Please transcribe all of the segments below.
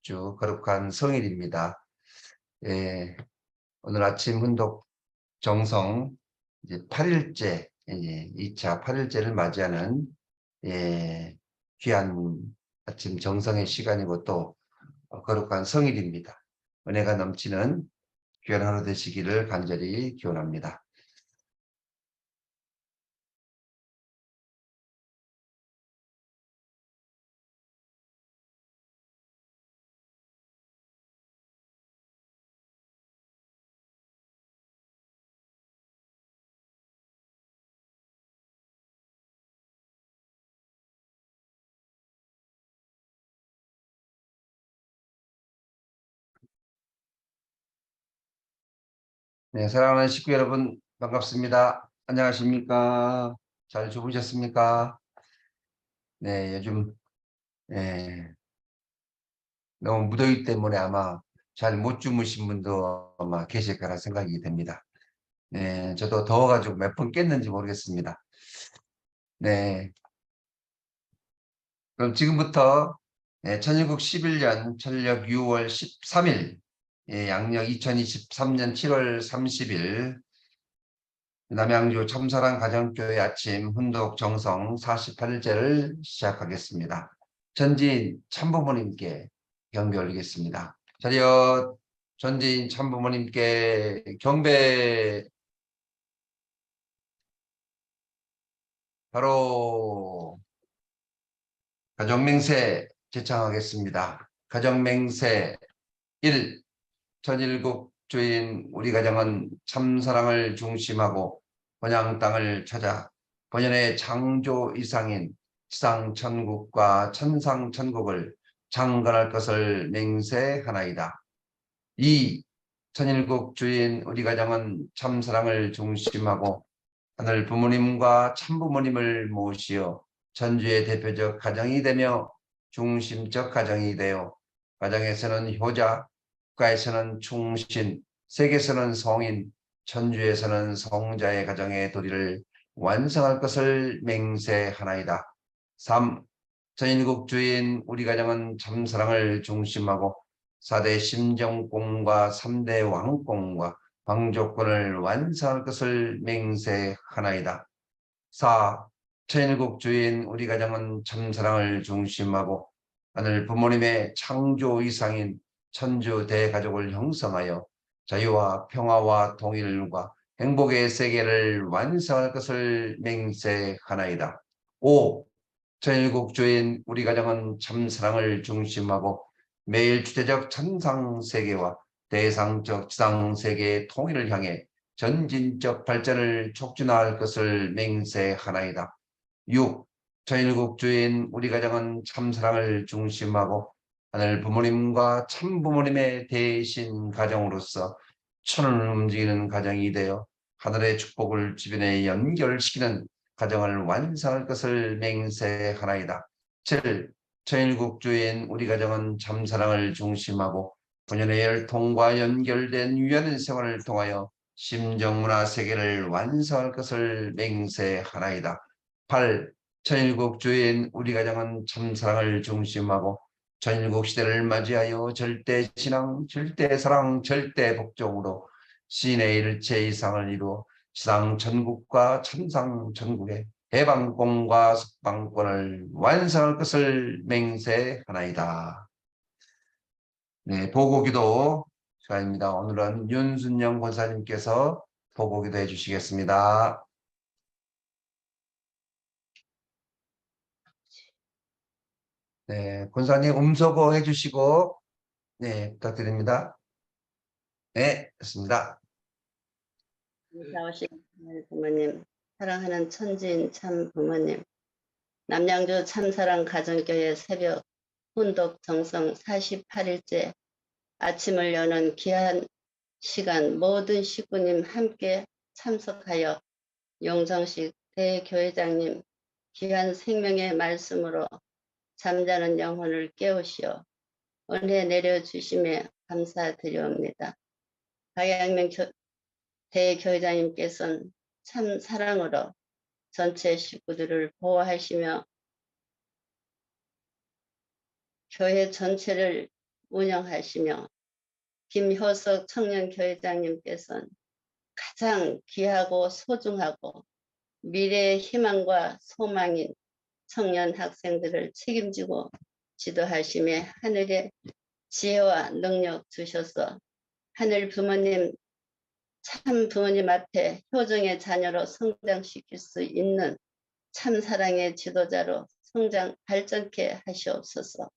주 거룩한 성일입니다. 예, 오늘 아침 훈독 정성 이제 8일째, 2차 8일째를 맞이하는 귀한 아침 정성의 시간이고 또 거룩한 성일입니다. 은혜가 넘치는 귀한 하루 되시기를 간절히 기원합니다. 네, 사랑하는 식구 여러분 반갑습니다. 안녕하십니까? 잘 주무셨습니까? 네, 요즘 너무 무더위 때문에 아마 잘 못 주무신 분도 아마 계실 거라 생각이 됩니다. 네, 저도 더워가지고 몇 번 깼는지 모르겠습니다. 네, 그럼 지금부터 천일국 11년 천력 6월 13일, 양력 2023년 7월 30일 남양주 참사랑 가정교회 아침 훈독 정성 48일째를 시작하겠습니다. 전지인 참부모님께 경배 올리겠습니다. 자리여 전지인 참부모님께 경배. 바로 가정맹세 제창하겠습니다. 가정맹세 1. 천일국 주인 우리 가정은 참사랑을 중심하고 번양 땅을 찾아 번연의 창조 이상인 지상천국과 천상천국을 창건할 것을 맹세하나이다. 2. 천일국 주인 우리 가정은 참사랑을 중심하고 하늘 부모님과 참부모님을 모시어 천주의 대표적 가정이 되며 중심적 가정이 되어 가정에서는 효자, 국가에서는 충신, 세계에서는 성인, 천주에서는 성자의 가정의 도리를 완성할 것을 맹세하나이다. 3. 천일국 주인 우리 가정은 참사랑을 중심하고 4대 심정공과 3대 왕공과 왕조권을 완성할 것을 맹세하나이다. 4. 천일국 주인 우리 가정은 참사랑을 중심하고 하늘 부모님의 창조 이상인 천주 대가족을 형성하여 자유와 평화와 통일과 행복의 세계를 완성할 것을 맹세하나이다. 5. 천일국 주인 우리 가정은 참사랑을 중심하고 매일 주체적 천상세계와 대상적 지상세계의 통일을 향해 전진적 발전을 촉진할 것을 맹세하나이다. 6. 천일국 주인 우리 가정은 참사랑을 중심하고 하늘 부모님과 참부모님의 대신 가정으로서 천을 움직이는 가정이 되어 하늘의 축복을 주변에 연결시키는 가정을 완성할 것을 맹세하나이다. 7. 천일국 주인 우리 가정은 참사랑을 중심하고 본연의 혈통과 연결된 유연 생활을 통하여 심정문화 세계를 완성할 것을 맹세하나이다. 8. 천일국 주인 우리 가정은 참사랑을 중심하고 천일국 시대를 맞이하여 절대신앙, 절대사랑, 절대복종으로 신의 일체 이상을 이루어 지상천국과 천상천국의 해방권과 석방권을 완성할 것을 맹세하나이다. 네, 보고기도 시간입니다. 오늘은 윤순영 권사님께서 보고기도 해주시겠습니다. 네, 권사님 음소거 해주시고 네, 부탁드립니다. 네, 됐습니다. 나오신 부모님, 사랑하는 천지인 참 부모님, 남양주 참사랑 가정교회 새벽 훈독 정성 48일째 아침을 여는 귀한 시간 모든 식구님 함께 참석하여 용정식 대교회장님 귀한 생명의 말씀으로 잠자는 영혼을 깨우시어 은혜 내려주심에 감사드리옵니다. 박양명 대교회장님께서는 참 사랑으로 전체 식구들을 보호하시며 교회 전체를 운영하시며 김효석 청년교회장님께서는 가장 귀하고 소중하고 미래의 희망과 소망인 청년 학생들을 책임지고 지도하심에 하늘의 지혜와 능력 주셔서 하늘 부모님 참 부모님 앞에 효정의 자녀로 성장시킬 수 있는 참 사랑의 지도자로 성장 발전케 하시옵소서.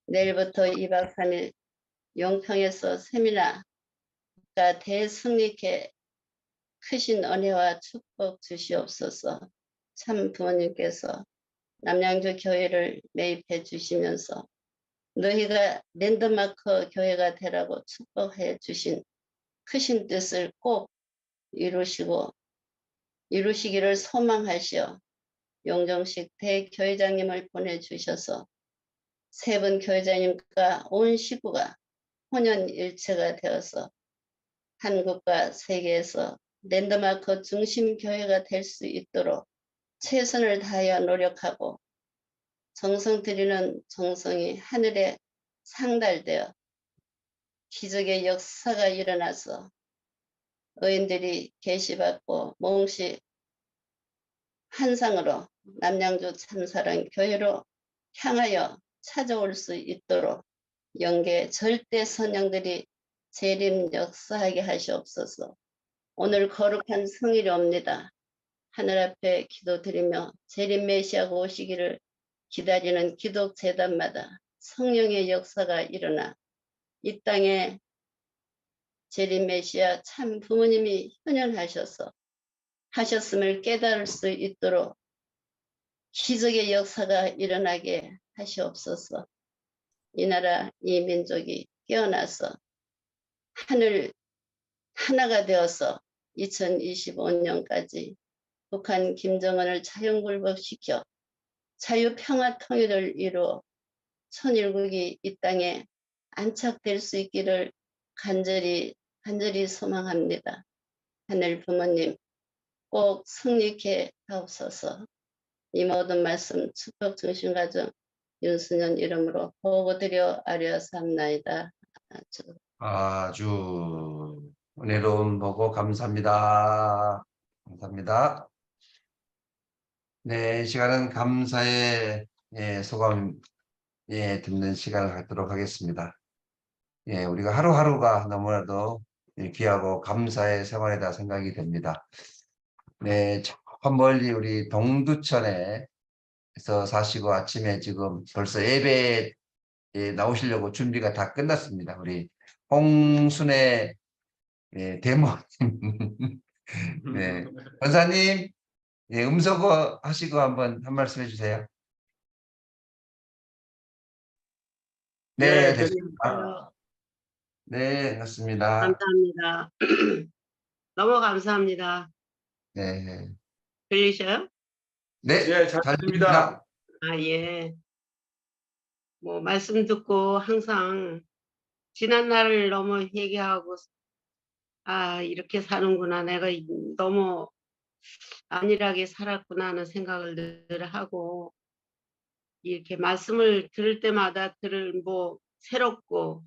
내일부터 2박 3일 용평에서 세미나가 대승리케 크신 은혜와 축복 주시옵소서. 참 부모님께서 남양주 교회를 매입해 주시면서 너희가 랜드마크 교회가 되라고 축복해 주신 크신 뜻을 꼭 이루시기를 소망하시어 용정식 대교회장님을 보내주셔서 세 분 교회장님과 온 식구가 혼연일체가 되어서 한국과 세계에서 랜드마크 중심 교회가 될 수 있도록 최선을 다하여 노력하고 정성 들이는 정성이 하늘에 상달되어 기적의 역사가 일어나서 의인들이 계시받고 몽시 한상으로 남양주 참사랑 교회로 향하여 찾아올 수 있도록 영계 절대 선영들이 재림 역사하게 하시옵소서. 오늘 거룩한 성일이옵니다. 하늘 앞에 기도드리며 재림 메시아가 오시기를 기다리는 기독 재단마다 성령의 역사가 일어나 이 땅에 재림 메시아 참 부모님이 하셨음을 깨달을 수 있도록 기적의 역사가 일어나게 하시옵소서. 이 나라 이 민족이 깨어나서 하늘 하나가 되어서 2025년까지 북한 김정은을 자연굴복시켜 자유평화 통일을 이루어 천일국이 이 땅에 안착될 수 있기를 간절히 소망합니다. 하늘 부모님 꼭 승리케 하옵소서. 이 모든 말씀 축복 중심 가정 윤수년 이름으로 보고드려 아뢰었사옵나이다. 아주 은혜로운 보고 감사합니다. 감사합니다. 네, 이 시간은 감사의 소감 듣는 시간을 갖도록 하겠습니다. 우리가 하루하루가 너무나도 귀하고 감사의 생활이다 생각이 됩니다. 네, 저 멀리 우리 동두천에서 사시고 아침에 지금 벌써 예배에 나오시려고 준비가 다 끝났습니다. 우리 홍순애 대모님. 네, 권사님 음소거 하시고 한번 한 말씀 해주세요. 네, 됐습니다. 네, 됐습니다. 감사합니다. 너무 감사합니다. 네, 들리셔요? 네, 예, 잘 들립니다. 아, 예. 뭐, 말씀 듣고 항상 지난 날을 너무 회개하고, 아, 이렇게 사는구나. 내가 너무 안일하게 살았구나 하는 생각을 늘 하고, 이렇게 말씀을 들을 때마다 새롭고,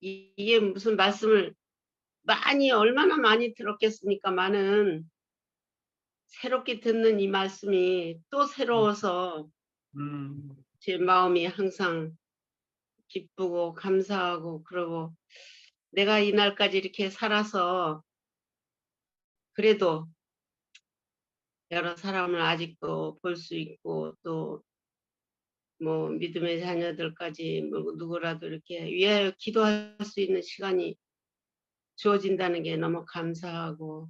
이게 무슨 말씀을 얼마나 많이 들었겠습니까만은, 새롭게 듣는 이 말씀이 또 새로워서 제 마음이 항상 기쁘고 감사하고 그러고 내가 이날까지 이렇게 살아서 그래도 여러 사람을 아직도 볼 수 있고 또 뭐 믿음의 자녀들까지 뭐 누구라도 이렇게 위하여 기도할 수 있는 시간이 주어진다는 게 너무 감사하고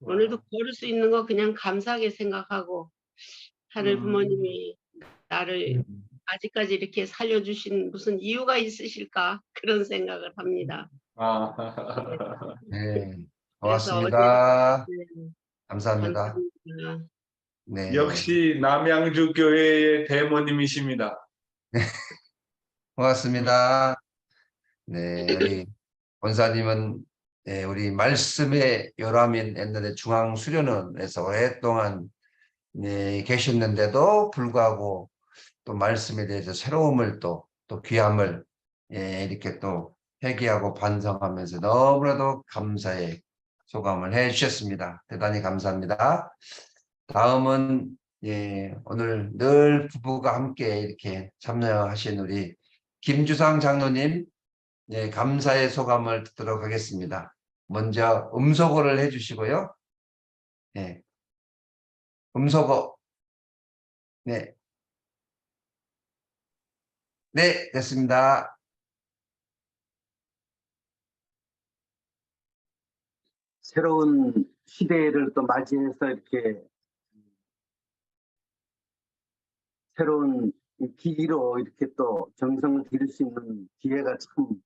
오늘도 걸을 수 있는 거 그냥 감사하게 생각하고 하늘 부모님이 나를 아직까지 이렇게 살려주신 무슨 이유가 있으실까 그런 생각을 합니다. 네, 그래서 고맙습니다. 네, 감사합니다. 감사합니다. 네, 역시 남양주 교회의 대모님이십니다. 고맙습니다. 네, 우리 권사님은 우리 말씀의 요람인 옛날에 중앙수련원에서 오랫동안 계셨는데도 불구하고 또 말씀에 대해서 새로움을 또 또 귀함을 이렇게 또 회개하고 반성하면서 너무나도 감사의 소감을 해 주셨습니다. 대단히 감사합니다. 다음은 오늘 늘 부부가 함께 이렇게 참여하신 우리 김주상 장로님 감사의 소감을 듣도록 하겠습니다. 먼저 음소거를 해주시고요. 음소거. 네, 됐습니다. 새로운 시대를 또 맞이해서 이렇게 새로운 기기로 이렇게 또 정성을 들일 수 있는 기회가 참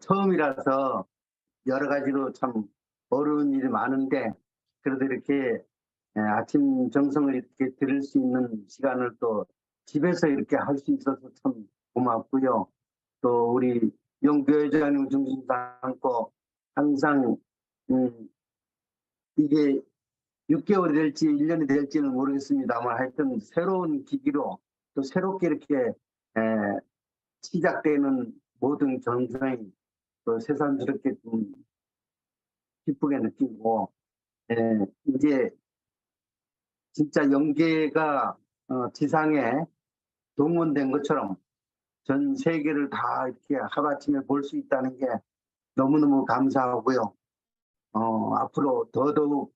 처음이라서 여러 가지로 참 어려운 일이 많은데, 그래도 이렇게 아침 정성을 이렇게 들을 수 있는 시간을 또 집에서 이렇게 할 수 있어서 참 고맙고요. 또 우리 영교회장님 중심 삼고 항상 이게 6개월이 될지 1년이 될지는 모르겠습니다만 하여튼 새로운 기기로 또 새롭게 이렇게 시작되는 모든 전성이 또 새삼스럽게 좀 기쁘게 느끼고, 이제 진짜 영계가 지상에 동원된 것처럼 전 세계를 다 이렇게 하루아침에 볼 수 있다는 게 너무너무 감사하고요. 앞으로 더더욱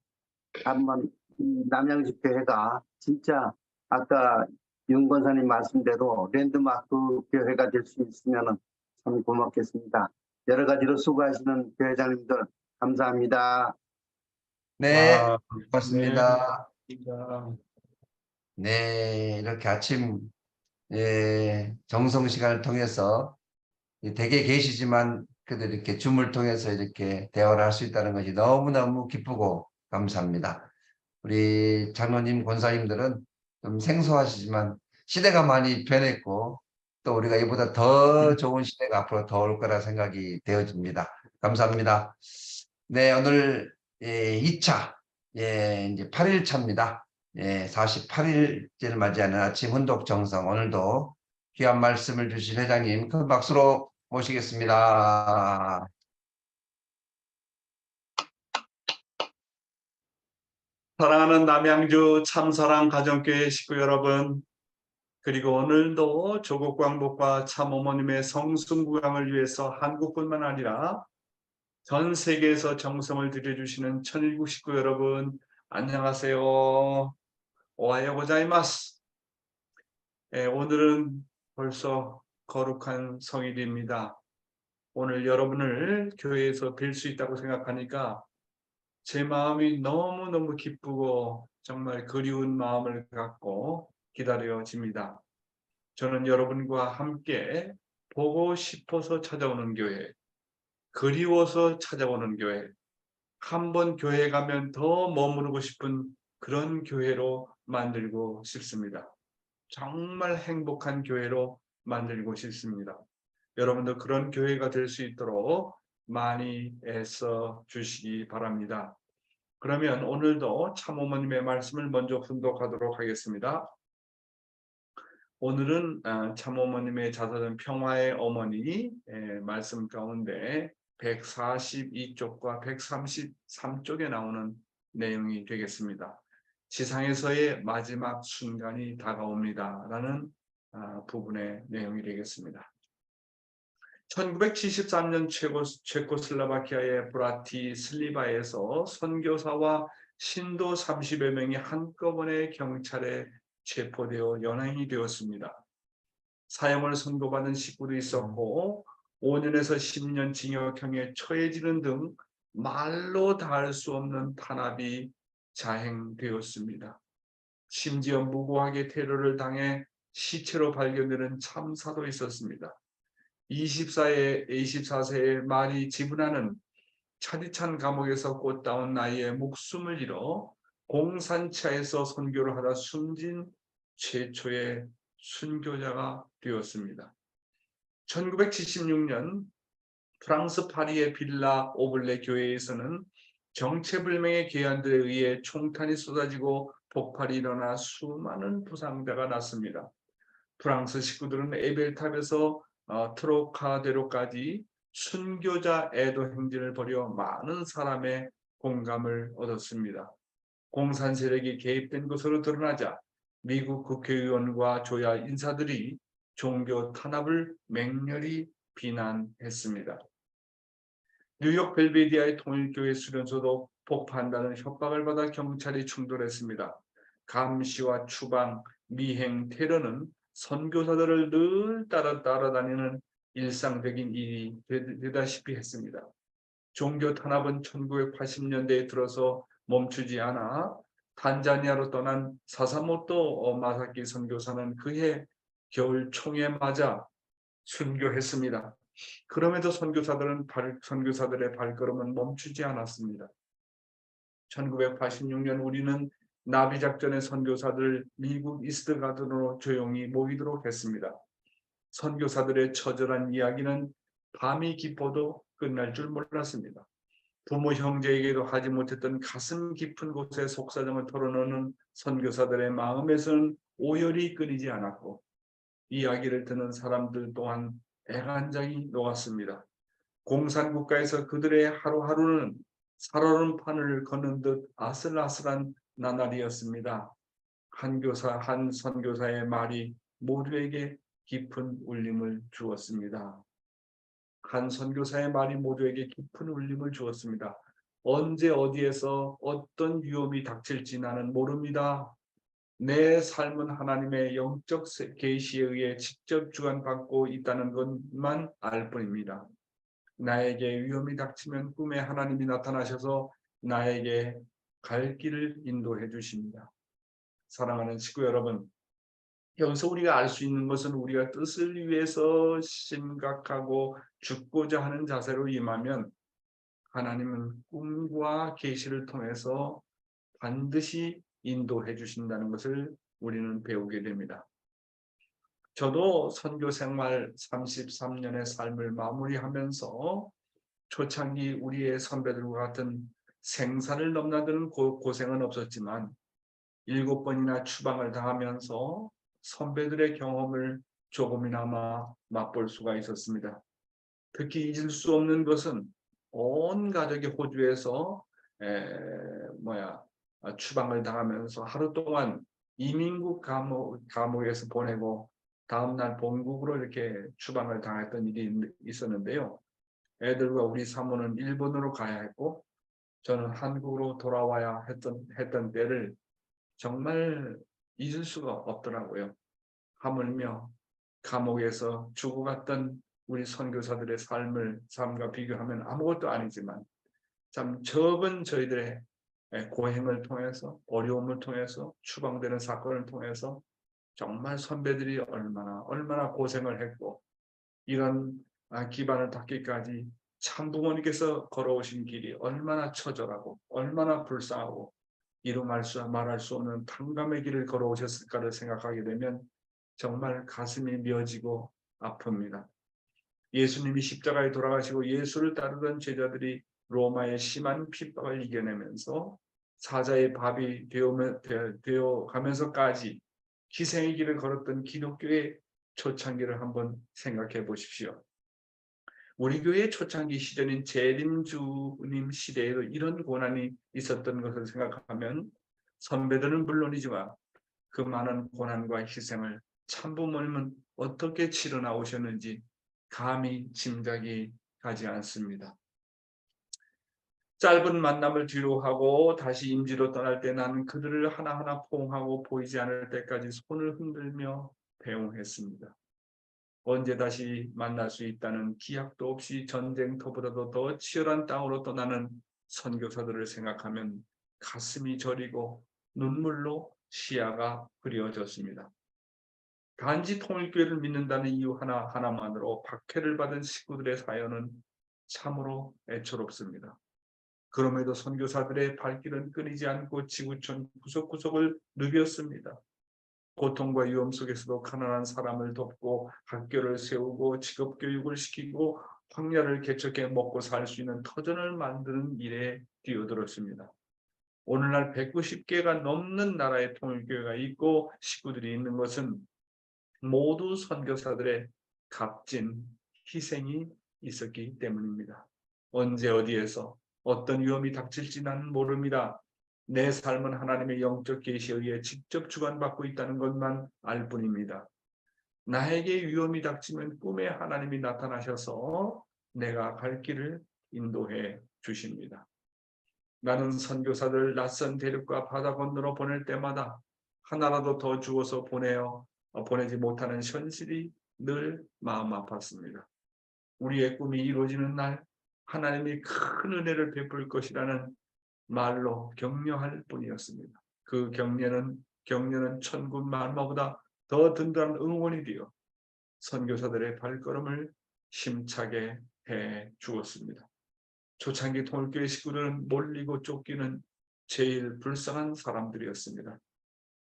한번 남양주교회가 진짜 아까 윤 권사님 말씀대로 랜드마크 교회가 될 수 있으면 참 고맙겠습니다. 여러 가지로 수고하시는 교회장님들 감사합니다. 네, 아, 고맙습니다. 네. 네, 이렇게 아침 정성 시간을 통해서 댁에 계시지만 그래도 이렇게 줌을 통해서 이렇게 대화를 할 수 있다는 것이 너무너무 기쁘고 감사합니다. 우리 장로님, 권사님들은 좀 생소하시지만 시대가 많이 변했고 또 우리가 이보다 더 좋은 시대가 앞으로 더 올 거라 생각이 되어집니다. 감사합니다. 네, 오늘 2차, 이제 8일차입니다. 48일째를 맞이하는 아침 훈독 정성, 오늘도 귀한 말씀을 주신 회장님 큰 박수로 모시겠습니다. 사랑하는 남양주 참사랑 가정교회 식구 여러분, 그리고 오늘도 조국 광복과 참어머님의 성승구양을 위해서 한국뿐만 아니라 전 세계에서 정성을 들여주시는 천일국 식구 여러분, 안녕하세요. 오하요 고자이마스. 오늘은 벌써 거룩한 성일입니다. 오늘 여러분을 교회에서 뵐 수 있다고 생각하니까 제 마음이 너무너무 기쁘고 정말 그리운 마음을 갖고 기다려집니다. 저는 여러분과 함께 보고 싶어서 찾아오는 교회, 그리워서 찾아오는 교회, 한번 교회 가면 더 머무르고 싶은 그런 교회로 만들고 싶습니다. 정말 행복한 교회로 만들고 싶습니다. 여러분도 그런 교회가 될 수 있도록 많이 애써 주시기 바랍니다. 그러면 오늘도 참어머님의 말씀을 먼저 훈독하도록 하겠습니다. 오늘은 참어머님의 자서전 평화의 어머니 말씀 가운데 142쪽과 133쪽에 나오는 내용이 되겠습니다. 지상에서의 마지막 순간이 다가옵니다 라는 부분의 내용이 되겠습니다. 1973년 체코슬로바키아의 브라티슬리바에서 선교사와 신도 30여 명이 한꺼번에 경찰에 체포되어 연행이 되었습니다. 사형을 선고받은 식구도 있었고 5년에서 10년 징역형에 처해지는 등 말로 닿을 수 없는 탄압이 자행되었습니다. 심지어 무고하게 테러를 당해 시체로 발견되는 참사도 있었습니다. 24세의 말이 지분하는 차디찬 감옥에서 꽃다운 나이에 목숨을 잃어 공산차에서 선교를 하다 숨진 최초의 순교자가 되었습니다. 1976년 프랑스 파리의 빌라 오블레 교회에서는 정체불명의 괴한들에 의해 총탄이 쏟아지고 폭발이 일어나 수많은 부상자가 났습니다. 프랑스 식구들은 에벨탑에서 트로카데로까지 순교자 애도 행진을 벌여 많은 사람의 공감을 얻었습니다. 공산 세력이 개입된 것으로 드러나자 미국 국회의원과 조야 인사들이 종교 탄압을 맹렬히 비난했습니다. 뉴욕 벨베디아의 통일교회 수련소도 폭파한다는 협박을 받아 경찰이 충돌했습니다. 감시와 추방, 미행, 테러는 선교사들을 늘 따라다니는 일상적인 일이 되다시피 했습니다. 종교 탄압은 1980년대에 들어서 멈추지 않아 탄자니아로 떠난 사사모토 마사키 선교사는 그해 겨울 총에 맞아 순교했습니다. 그럼에도 선교사들의 발걸음은 멈추지 않았습니다. 1986년 우리는 나비 작전의 선교사들을 미국 이스트가든으로 조용히 모이도록 했습니다. 선교사들의 처절한 이야기는 밤이 깊어도 끝날 줄 몰랐습니다. 부모 형제에게도 하지 못했던 가슴 깊은 곳에 속사정을 털어놓는 선교사들의 마음에서는 오열이 끊이지 않았고 이야기를 듣는 사람들 또한 애간장이 녹았습니다. 공산국가에서 그들의 하루하루는 살얼음판을 걷는 듯 아슬아슬한 나날이었습니다. 한 선교사의 말이 모두에게 깊은 울림을 주었습니다. 한 선교사의 말이 모두에게 깊은 울림을 주었습니다. 언제 어디에서 어떤 위험이 닥칠지 나는 모릅니다. 내 삶은 하나님의 영적 계시에 의해 직접 주관받고 있다는 것만 알 뿐입니다. 나에게 위험이 닥치면 꿈에 하나님이 나타나셔서 나에게 갈 길을 인도해 주십니다. 사랑하는 친구 여러분, 여기서 우리가 알 수 있는 것은 우리가 뜻을 위해서 심각하고 죽고자 하는 자세로 임하면 하나님은 꿈과 계시를 통해서 반드시 인도해 주신다는 것을 우리는 배우게 됩니다. 저도 선교 생활 33년의 삶을 마무리하면서 초창기 우리의 선배들과 같은 생사를 넘나드는 고생은 없었지만 7번이나 추방을 당하면서 선배들의 경험을 조금이나마 맛볼 수가 있었습니다. 특히 잊을 수 없는 것은 온 가족이 호주에서 추방을 당하면서 하루 동안 이민국 감옥에서 보내고 다음날 본국으로 이렇게 추방을 당했던 일이 있었는데요. 애들과 우리 사모는 일본으로 가야 했고 저는 한국으로 돌아와야 했던 때를 정말 잊을 수가 없더라고요. 하물며 감옥에서 죽어갔던 우리 선교사들의 삶과 비교하면 아무것도 아니지만 참 적은 저희들의 고행을 통해서 어려움을 통해서 추방되는 사건을 통해서 정말 선배들이 얼마나 고생을 했고 이런 기반을 닫기까지 참 부모님께서 걸어오신 길이 얼마나 처절하고 얼마나 불쌍하고 이루 말할 수 없는 탕감의 길을 걸어오셨을까를 생각하게 되면 정말 가슴이 미어지고 아픕니다. 예수님이 십자가에 돌아가시고 예수를 따르던 제자들이 로마의 심한 핍박을 이겨내면서 사자의 밥이 되어 가면서까지 희생의 길을 걸었던 기독교의 초창기를 한번 생각해 보십시오. 우리 교회의 초창기 시절인 재림주님 시대에도 이런 고난이 있었던 것을 생각하면 선배들은 물론이지만 그 많은 고난과 희생을 참부모님은 어떻게 치러 나오셨는지 감히 짐작이 가지 않습니다. 짧은 만남을 뒤로 하고 다시 임지로 떠날 때 나는 그들을 하나하나 포옹하고 보이지 않을 때까지 손을 흔들며 배웅했습니다. 언제 다시 만날 수 있다는 기약도 없이 전쟁터보다도 더 치열한 땅으로 떠나는 선교사들을 생각하면 가슴이 저리고 눈물로 시야가 흐려졌습니다. 단지 통일교회를 믿는다는 이유 하나만으로 박해를 받은 식구들의 사연은 참으로 애처롭습니다. 그럼에도 선교사들의 발길은 끊이지 않고 지구촌 구석구석을 누볐습니다. 고통과 위험 속에서도 가난한 사람을 돕고 학교를 세우고 직업교육을 시키고 황야를 개척해 먹고 살 수 있는 터전을 만드는 일에 뛰어들었습니다. 오늘날 190개가 넘는 나라의 통일교회가 있고 식구들이 있는 것은 모두 선교사들의 값진 희생이 있었기 때문입니다. 언제 어디에서 어떤 위험이 닥칠지 나는 모릅니다. 내 삶은 하나님의 영적 계시에 의해 직접 주관받고 있다는 것만 알 뿐입니다. 나에게 위험이 닥치면 꿈에 하나님이 나타나셔서 내가 갈 길을 인도해 주십니다. 나는 선교사들 낯선 대륙과 바다 건너로 보낼 때마다 하나라도 더 주어서 보내지 못하는 현실이 늘 마음 아팠습니다. 우리의 꿈이 이루어지는 날 하나님이 큰 은혜를 베풀 것이라는 말로 격려할 뿐이었습니다. 그 격려는 천군 만마보다 더 든든한 응원이 되어 선교사들의 발걸음을 힘차게 해 주었습니다. 초창기 통일교회 식구들은 몰리고 쫓기는 제일 불쌍한 사람들이었습니다.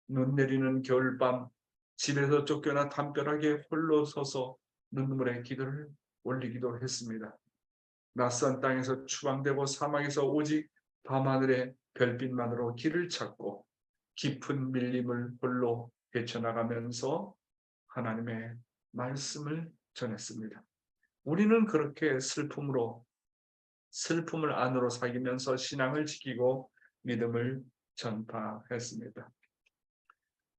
눈 내리는 겨울밤 집에서 쫓겨나 담벼락에 홀로 서서 눈물의 기도를 올리기도 했습니다. 낯선 땅에서 추방되고 사막에서 오직 밤하늘의 별빛만으로 길을 찾고 깊은 밀림을 홀로 헤쳐나가면서 하나님의 말씀을 전했습니다. 우리는 그렇게 슬픔을 안으로 사귀면서 신앙을 지키고 믿음을 전파했습니다.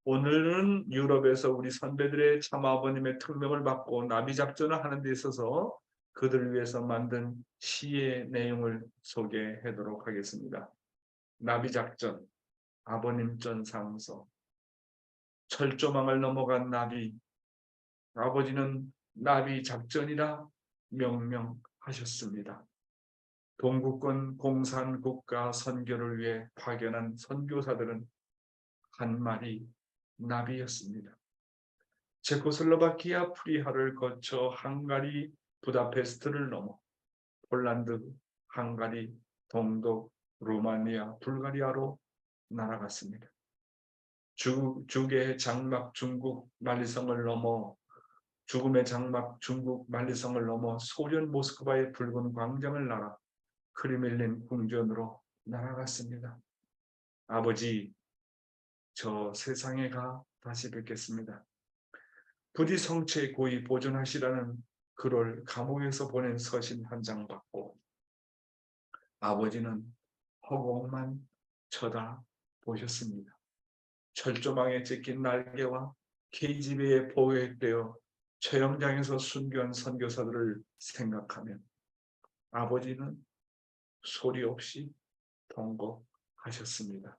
오늘은 유럽에서 우리 선배들의 참아버님의 특명을 받고 나비작전을 하는 데 있어서 그들을 위해서 만든 시의 내용을 소개하도록 하겠습니다. 나비작전, 아버님 전상서. 철조망을 넘어간 나비, 아버지는 나비작전이라 명명하셨습니다. 동구권 공산국가 선교를 위해 파견한 선교사들은 한 마리 나비였습니다. 체코슬로바키아 프리하를 거쳐 헝가리 부다페스트를 넘어 폴란드, 헝가리, 동독, 루마니아, 불가리아로 날아갔습니다. 죽의 장막 중국 만리성을 넘어 죽음의 장막 중국 만리성을 넘어 소련 모스크바의 붉은 광장을 날아 크레밀린 궁전으로 날아갔습니다. 아버지, 저 세상에 가 다시 뵙겠습니다. 부디 성체 고이 보존하시라는 글을 감옥에서 보낸 서신 한 장 받고 아버지는 허공만 쳐다보셨습니다. 철조망에 찍힌 날개와 KGB에 포획되어 처형장에서 순교한 선교사들을 생각하면 아버지는 소리 없이 통곡하셨습니다.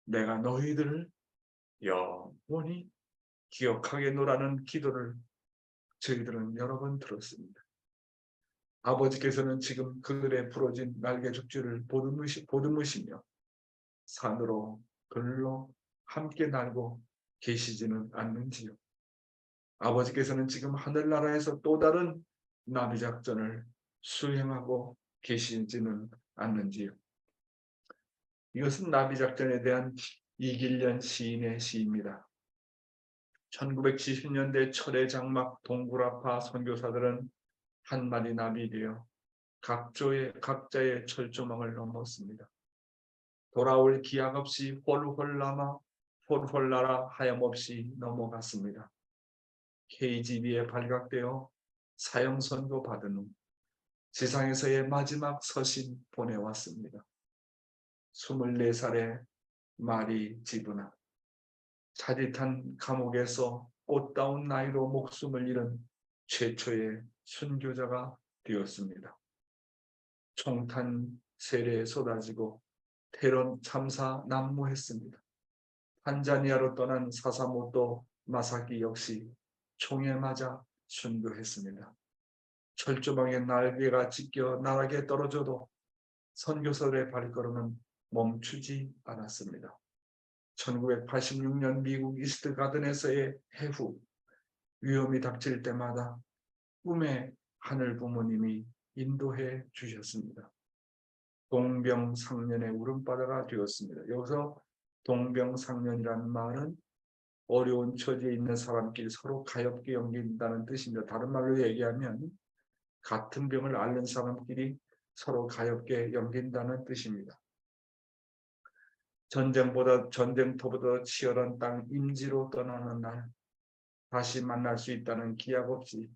내가 너희들을 영원히 기억하겠노라는 기도를 저희들은 여러 번 들었습니다. 아버지께서는 지금 그들의 부러진 날개 죽지를 보듬으시며 산으로 들로 함께 날고 계시지는 않는지요. 아버지께서는 지금 하늘나라에서 또 다른 나비작전을 수행하고 계시지는 않는지요. 이것은 나비작전에 대한 이길련 시인의 시입니다. 1970년대 철의 장막 동굴아파 선교사들은 한 마리 나비 되어 각자의 철조망을 넘었습니다. 돌아올 기약 없이 홀홀 날아 하염없이 넘어갔습니다. KGB에 발각되어 사형선고 받은 후 지상에서의 마지막 서신 보내왔습니다. 24살의 마리 지브나, 차디탄 감옥에서 꽃다운 나이로 목숨을 잃은 최초의 순교자가 되었습니다. 총탄 세례에 쏟아지고 테러 참사 난무했습니다. 탄자니아로 떠난 사사모토 마사키 역시 총에 맞아 순교했습니다. 철조망의 날개가 찢겨 나락에 떨어져도 선교사들의 발걸음은 멈추지 않았습니다. 1986년 미국 이스트 가든에서의 해후, 위험이 닥칠 때마다 꿈에 하늘 부모님이 인도해 주셨습니다. 동병상련의 울음바다가 되었습니다. 여기서 동병상련이라는 말은 어려운 처지에 있는 사람끼리 서로 가엾게 여긴다는 뜻입니다. 다른 말로 얘기하면 같은 병을 앓는 사람끼리 서로 가엾게 여긴다는 뜻입니다. 전쟁터보다 치열한 땅 임지로 떠나는 날, 다시 만날 수 있다는 기약 없이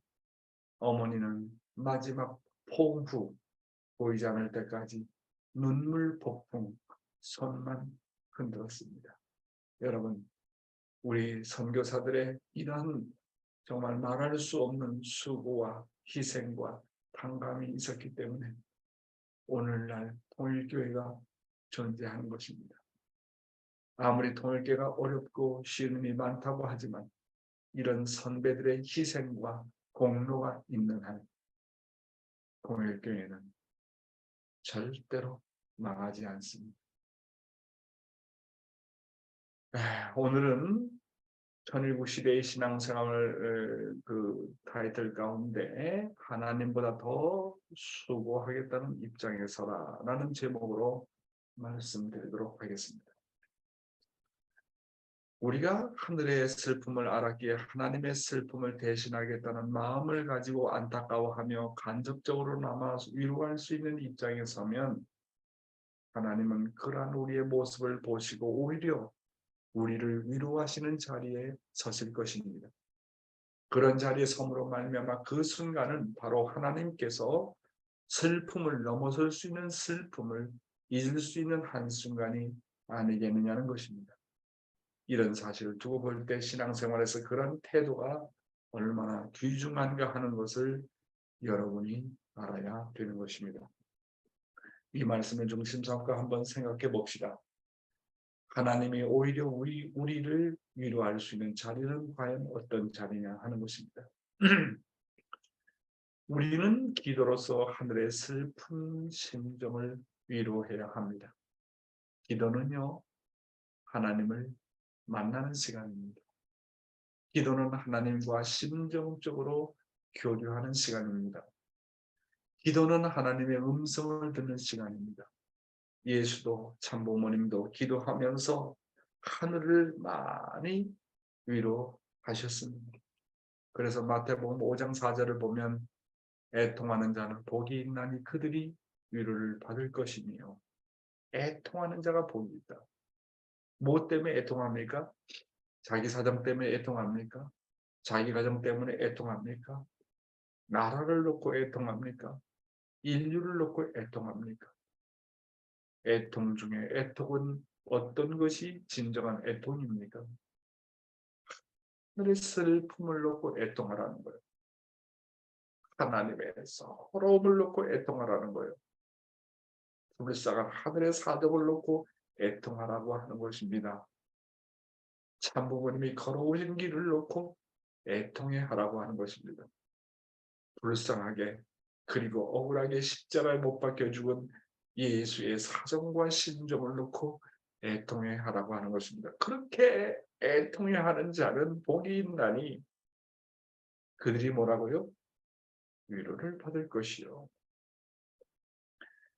어머니는 마지막 포옹 후 보이지 않을 때까지 눈물 폭풍 손만 흔들었습니다. 여러분, 우리 선교사들의 이러한 정말 말할 수 없는 수고와 희생과 당감이 있었기 때문에 오늘날 통일교회가 존재하는 것입니다. 아무리 통일교회가 어렵고 쉬운 일이 많다고 하지만 이런 선배들의 희생과 공로가 있는 한 통일교회는 절대로 망하지 않습니다. 오늘은 천일국 시대의 신앙생활 그 타이틀 가운데 하나님보다 더 수고하겠다는 입장에 서라라는 제목으로 말씀드리도록 하겠습니다. 우리가 하늘의 슬픔을 알았기에 하나님의 슬픔을 대신하겠다는 마음을 가지고 안타까워하며 간접적으로나마 위로할 수 있는 입장에 서면 하나님은 그러한 우리의 모습을 보시고 오히려 우리를 위로하시는 자리에 서실 것입니다. 그런 자리에 섬으로 말미암아 그 순간은 바로 하나님께서 슬픔을 넘어설 수 있는 슬픔을 잊을 수 있는 한순간이 아니겠느냐는 것입니다. 이런 사실을 두고 볼 때 신앙생활에서 그런 태도가 얼마나 귀중한가 하는 것을 여러분이 알아야 되는 것입니다. 이 말씀을 중심 삼고 한번 생각해 봅시다. 하나님이 오히려 우리를 위로할 수 있는 자리는 과연 어떤 자리냐 하는 것입니다. 우리는 기도로서 하늘의 슬픈 심정을 위로해야 합니다. 기도는요, 하나님을 만나는 시간입니다. 기도는 하나님과 심정적으로 교류하는 시간입니다. 기도는 하나님의 음성을 듣는 시간입니다. 예수도 참부모님도 기도하면서 하늘을 많이 위로하셨습니다. 그래서 마태복음 5장 4절을 보면 애통하는 자는 복이 있나니 그들이 위로를 받을 것이며, 애통하는 자가 복이 있다. 뭐 때문에 애통합니까? 자기 사정 때문에 애통합니까? 자기 가정 때문에 애통합니까? 나라를 놓고 애통합니까? 인류를 놓고 애통합니까? 애통 중에 애통은 어떤 것이 진정한 애통입니까? 하늘의 슬픔을 놓고 애통하라는 거예요. 하나님의 서러움을 놓고 애통하라는 거예요. 불쌍한 하늘의 사정을 놓고 애통하라고 하는 것입니다. 참부모님이 걸어오신 길을 놓고 애통해 하라고 하는 것입니다. 불쌍하게 그리고 억울하게 십자가에 못 박혀 죽은 예수의 사정과 심정을 놓고 애통해 하라고 하는 것입니다. 그렇게 애통해 하는 자는 복이 있나니 그들이 뭐라고요? 위로를 받을 것이요.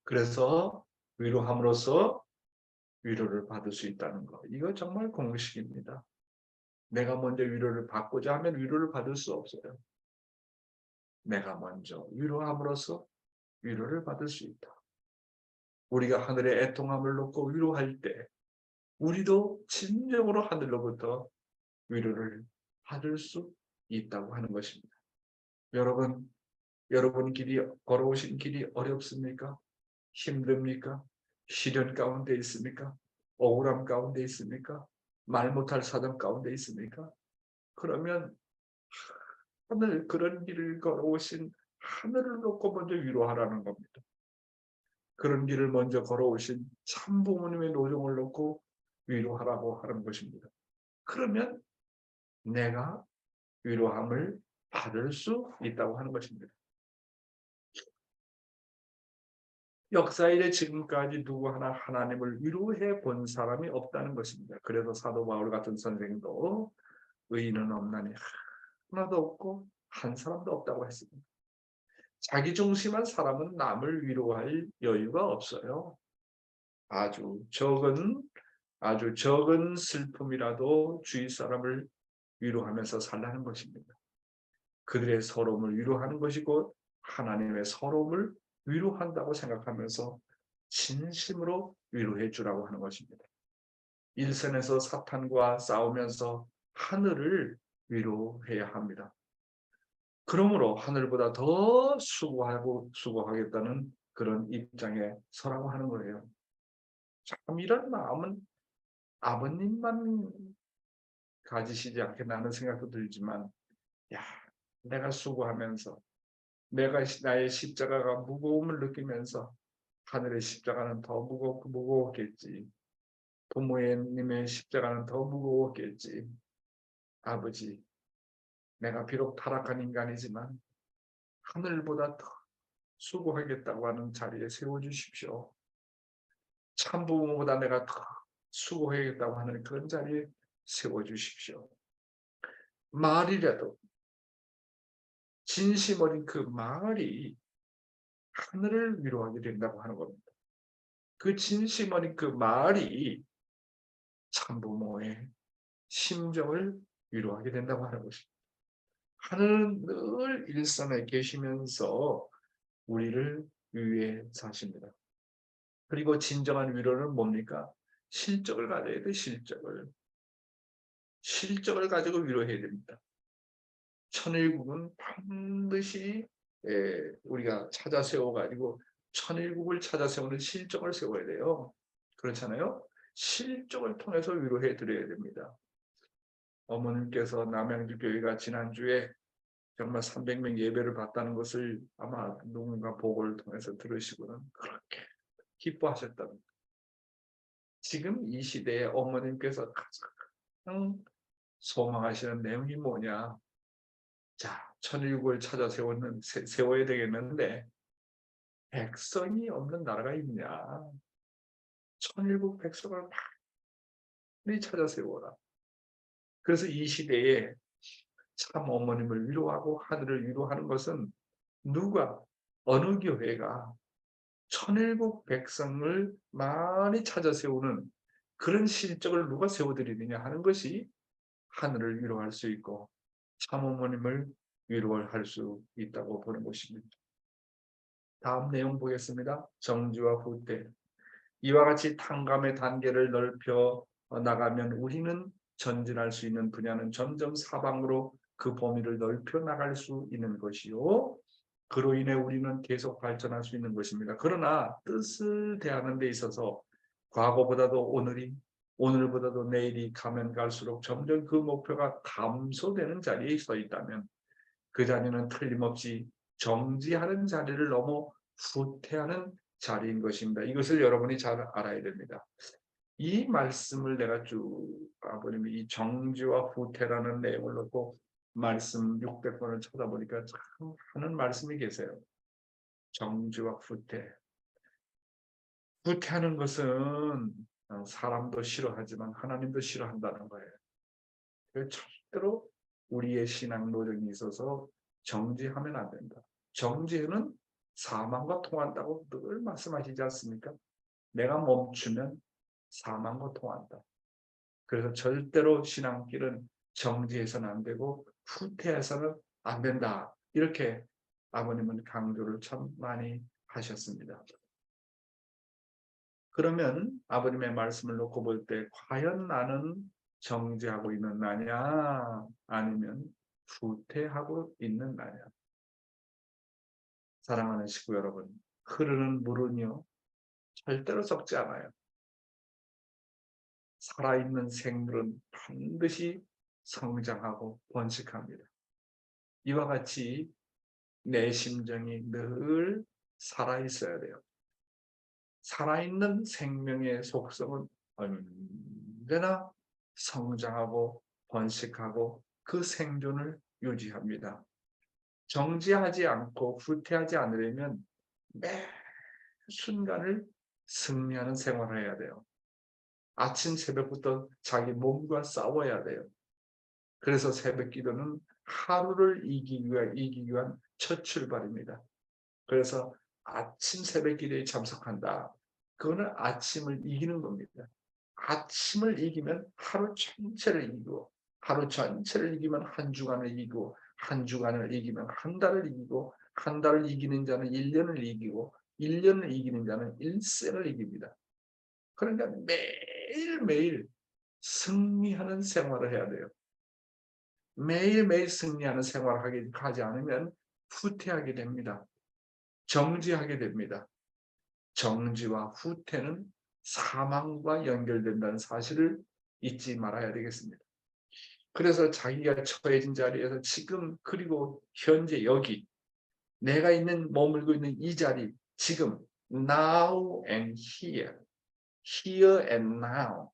그래서 위로함으로써 위로를 받을 수 있다는 거. 이거 정말 공식입니다. 내가 먼저 위로를 받고자 하면 위로를 받을 수 없어요. 내가 먼저 위로함으로써 위로를 받을 수 있다. 우리가 하늘의 애통함을 놓고 위로할 때 우리도 진정으로 하늘로부터 위로를 받을 수 있다고 하는 것입니다. 여러분 길이 걸어오신 길이 어렵습니까? 힘듭니까? 시련 가운데 있습니까? 억울함 가운데 있습니까? 말 못할 사정 가운데 있습니까? 그러면 하늘, 그런 길을 걸어오신 하늘을 놓고 먼저 위로하라는 겁니다. 그런 길을 먼저 걸어오신 참부모님의 노정을 놓고 위로하라고 하는 것입니다. 그러면 내가 위로함을 받을 수 있다고 하는 것입니다. 역사 이래 지금까지 누구 하나 하나님을 위로해 본 사람이 없다는 것입니다. 그래서 사도 바울 같은 선생도 의인은 없나니 하나도 없고 한 사람도 없다고 했습니다. 자기 중심한 사람은 남을 위로할 여유가 없어요. 아주 적은 슬픔이라도 주위 사람을 위로하면서 살라는 것입니다. 그들의 서러움을 위로하는 것이고 하나님의 서러움을 위로한다고 생각하면서 진심으로 위로해 주라고 하는 것입니다. 일선에서 사탄과 싸우면서 하늘을 위로해야 합니다. 그러므로 하늘보다 더 수고하겠다는 그런 입장에 서라고 하는 거예요. 참 이런 마음은 아버님만 가지시지 않겠나 하는 생각도 들지만, 야, 내가 수고하면서 내가 나의 십자가가 무거움을 느끼면서 하늘의 십자가는 더 무거웠겠지. 부모님의 십자가는 더 무거웠겠지. 아버지, 내가 비록 타락한 인간이지만 하늘보다 더 수고하겠다고 하는 자리에 세워주십시오. 참부모보다 내가 더 수고하겠다고 하는 그런 자리에 세워주십시오. 말이라도 진심 어린 그 말이 하늘을 위로하게 된다고 하는 겁니다. 그 진심 어린 그 말이 참부모의 심정을 위로하게 된다고 하는 것입니다. 하늘은 늘 일선에 계시면서 우리를 위해 사십니다. 그리고 진정한 위로는 뭡니까? 실적을 가져야 돼, 실적을. 실적을 가지고 위로해야 됩니다. 천일국은 반드시 우리가 찾아 세워가지고 천일국을 찾아 세우는 실적을 세워야 돼요. 그렇잖아요. 실적을 통해서 위로해 드려야 됩니다. 어머님께서 남양주교회가 지난주에 정말 300명 예배를 받다는 것을 아마 누군가 보고를 통해서 들으시고는 그렇게 기뻐하셨답니다. 지금 이 시대에 어머님께서 가장 소망하시는 내용이 뭐냐? 자, 천일국을 찾아 세워야 되겠는데 백성이 없는 나라가 있냐? 천일국 백성을 많이 찾아 세워라. 그래서 이 시대에 참 어머님을 위로하고 하늘을 위로하는 것은 누가 어느 교회가 천일국 백성을 많이 찾아 세우는 그런 실적을 누가 세워드리느냐 하는 것이 하늘을 위로할 수 있고 참 어머님을 위로할 수 있다고 보는 것입니다. 다음 내용 보겠습니다. 정지와 후퇴. 이와 같이 탕감의 단계를 넓혀 나가면 우리는 전진할 수 있는 분야는 점점 사방으로 그 범위를 넓혀 나갈 수 있는 것이요. 그로 인해 우리는 계속 발전할 수 있는 것입니다. 그러나 뜻을 대하는 데 있어서 과거보다도 오늘이, 오늘보다도 내일이 가면 갈수록 점점 그 목표가 감소되는 자리에 서 있다면 그 자리는 틀림없이 정지하는 자리를 넘어 후퇴하는 자리인 것입니다. 이것을 여러분이 잘 알아야 됩니다. 이 말씀을 내가 쭉 아버님이 이 정지와 후퇴라는 내용을 놓고 말씀 600번을 쳐다보니까 참 하는 말씀이 계세요. 정지와 후퇴. 후퇴하는 것은 사람도 싫어하지만 하나님도 싫어한다는 거예요. 절대로 우리의 신앙 노력이 있어서 정지하면 안 된다. 정지는 사망과 통한다고 늘 말씀하시지 않습니까? 내가 멈추면 사망과 통한다. 그래서 절대로 신앙길은 정지해서는 안 되고 후퇴해서는 안 된다. 이렇게 아버님은 강조를 참 많이 하셨습니다. 그러면 아버님의 말씀을 놓고 볼 때 과연 나는 정지하고 있는 나냐 아니면 후퇴하고 있는 나냐. 사랑하는 식구 여러분, 흐르는 물은요 절대로 썩지 않아요. 살아있는 생물은 반드시 성장하고 번식합니다. 이와 같이 내 심정이 늘 살아있어야 돼요. 살아있는 생명의 속성은 언제나 성장하고 번식하고 그 생존을 유지합니다. 정지하지 않고 후퇴하지 않으려면 매 순간을 승리하는 생활을 해야 돼요. 아침 새벽부터 자기 몸과 싸워야 돼요. 그래서 새벽 기도는 하루를 이기기 위한 첫 출발입니다. 그래서 아침 새벽 기도에 참석한다. 그거는 아침을 이기는 겁니다. 아침을 이기면 하루 전체를 이기고, 하루 전체를 이기면 한 주간을 이기고, 한 주간을 이기면 한 달을 이기고, 한 달을 이기는 자는 1년을 이기고, 1년을 이기는 자는 일생을 이깁니다. 그러니까 매일매일 승리하는 생활을 해야 돼요. 매일매일 승리하는 생활을 하지 않으면 후퇴하게 됩니다. 정지하게 됩니다. 정지와 후퇴는 사망과 연결된다는 사실을 잊지 말아야 되겠습니다. 그래서 자기가 처해진 자리에서 지금 그리고 현재 여기 내가 머물고 있는 이 자리 지금 now and here, here and now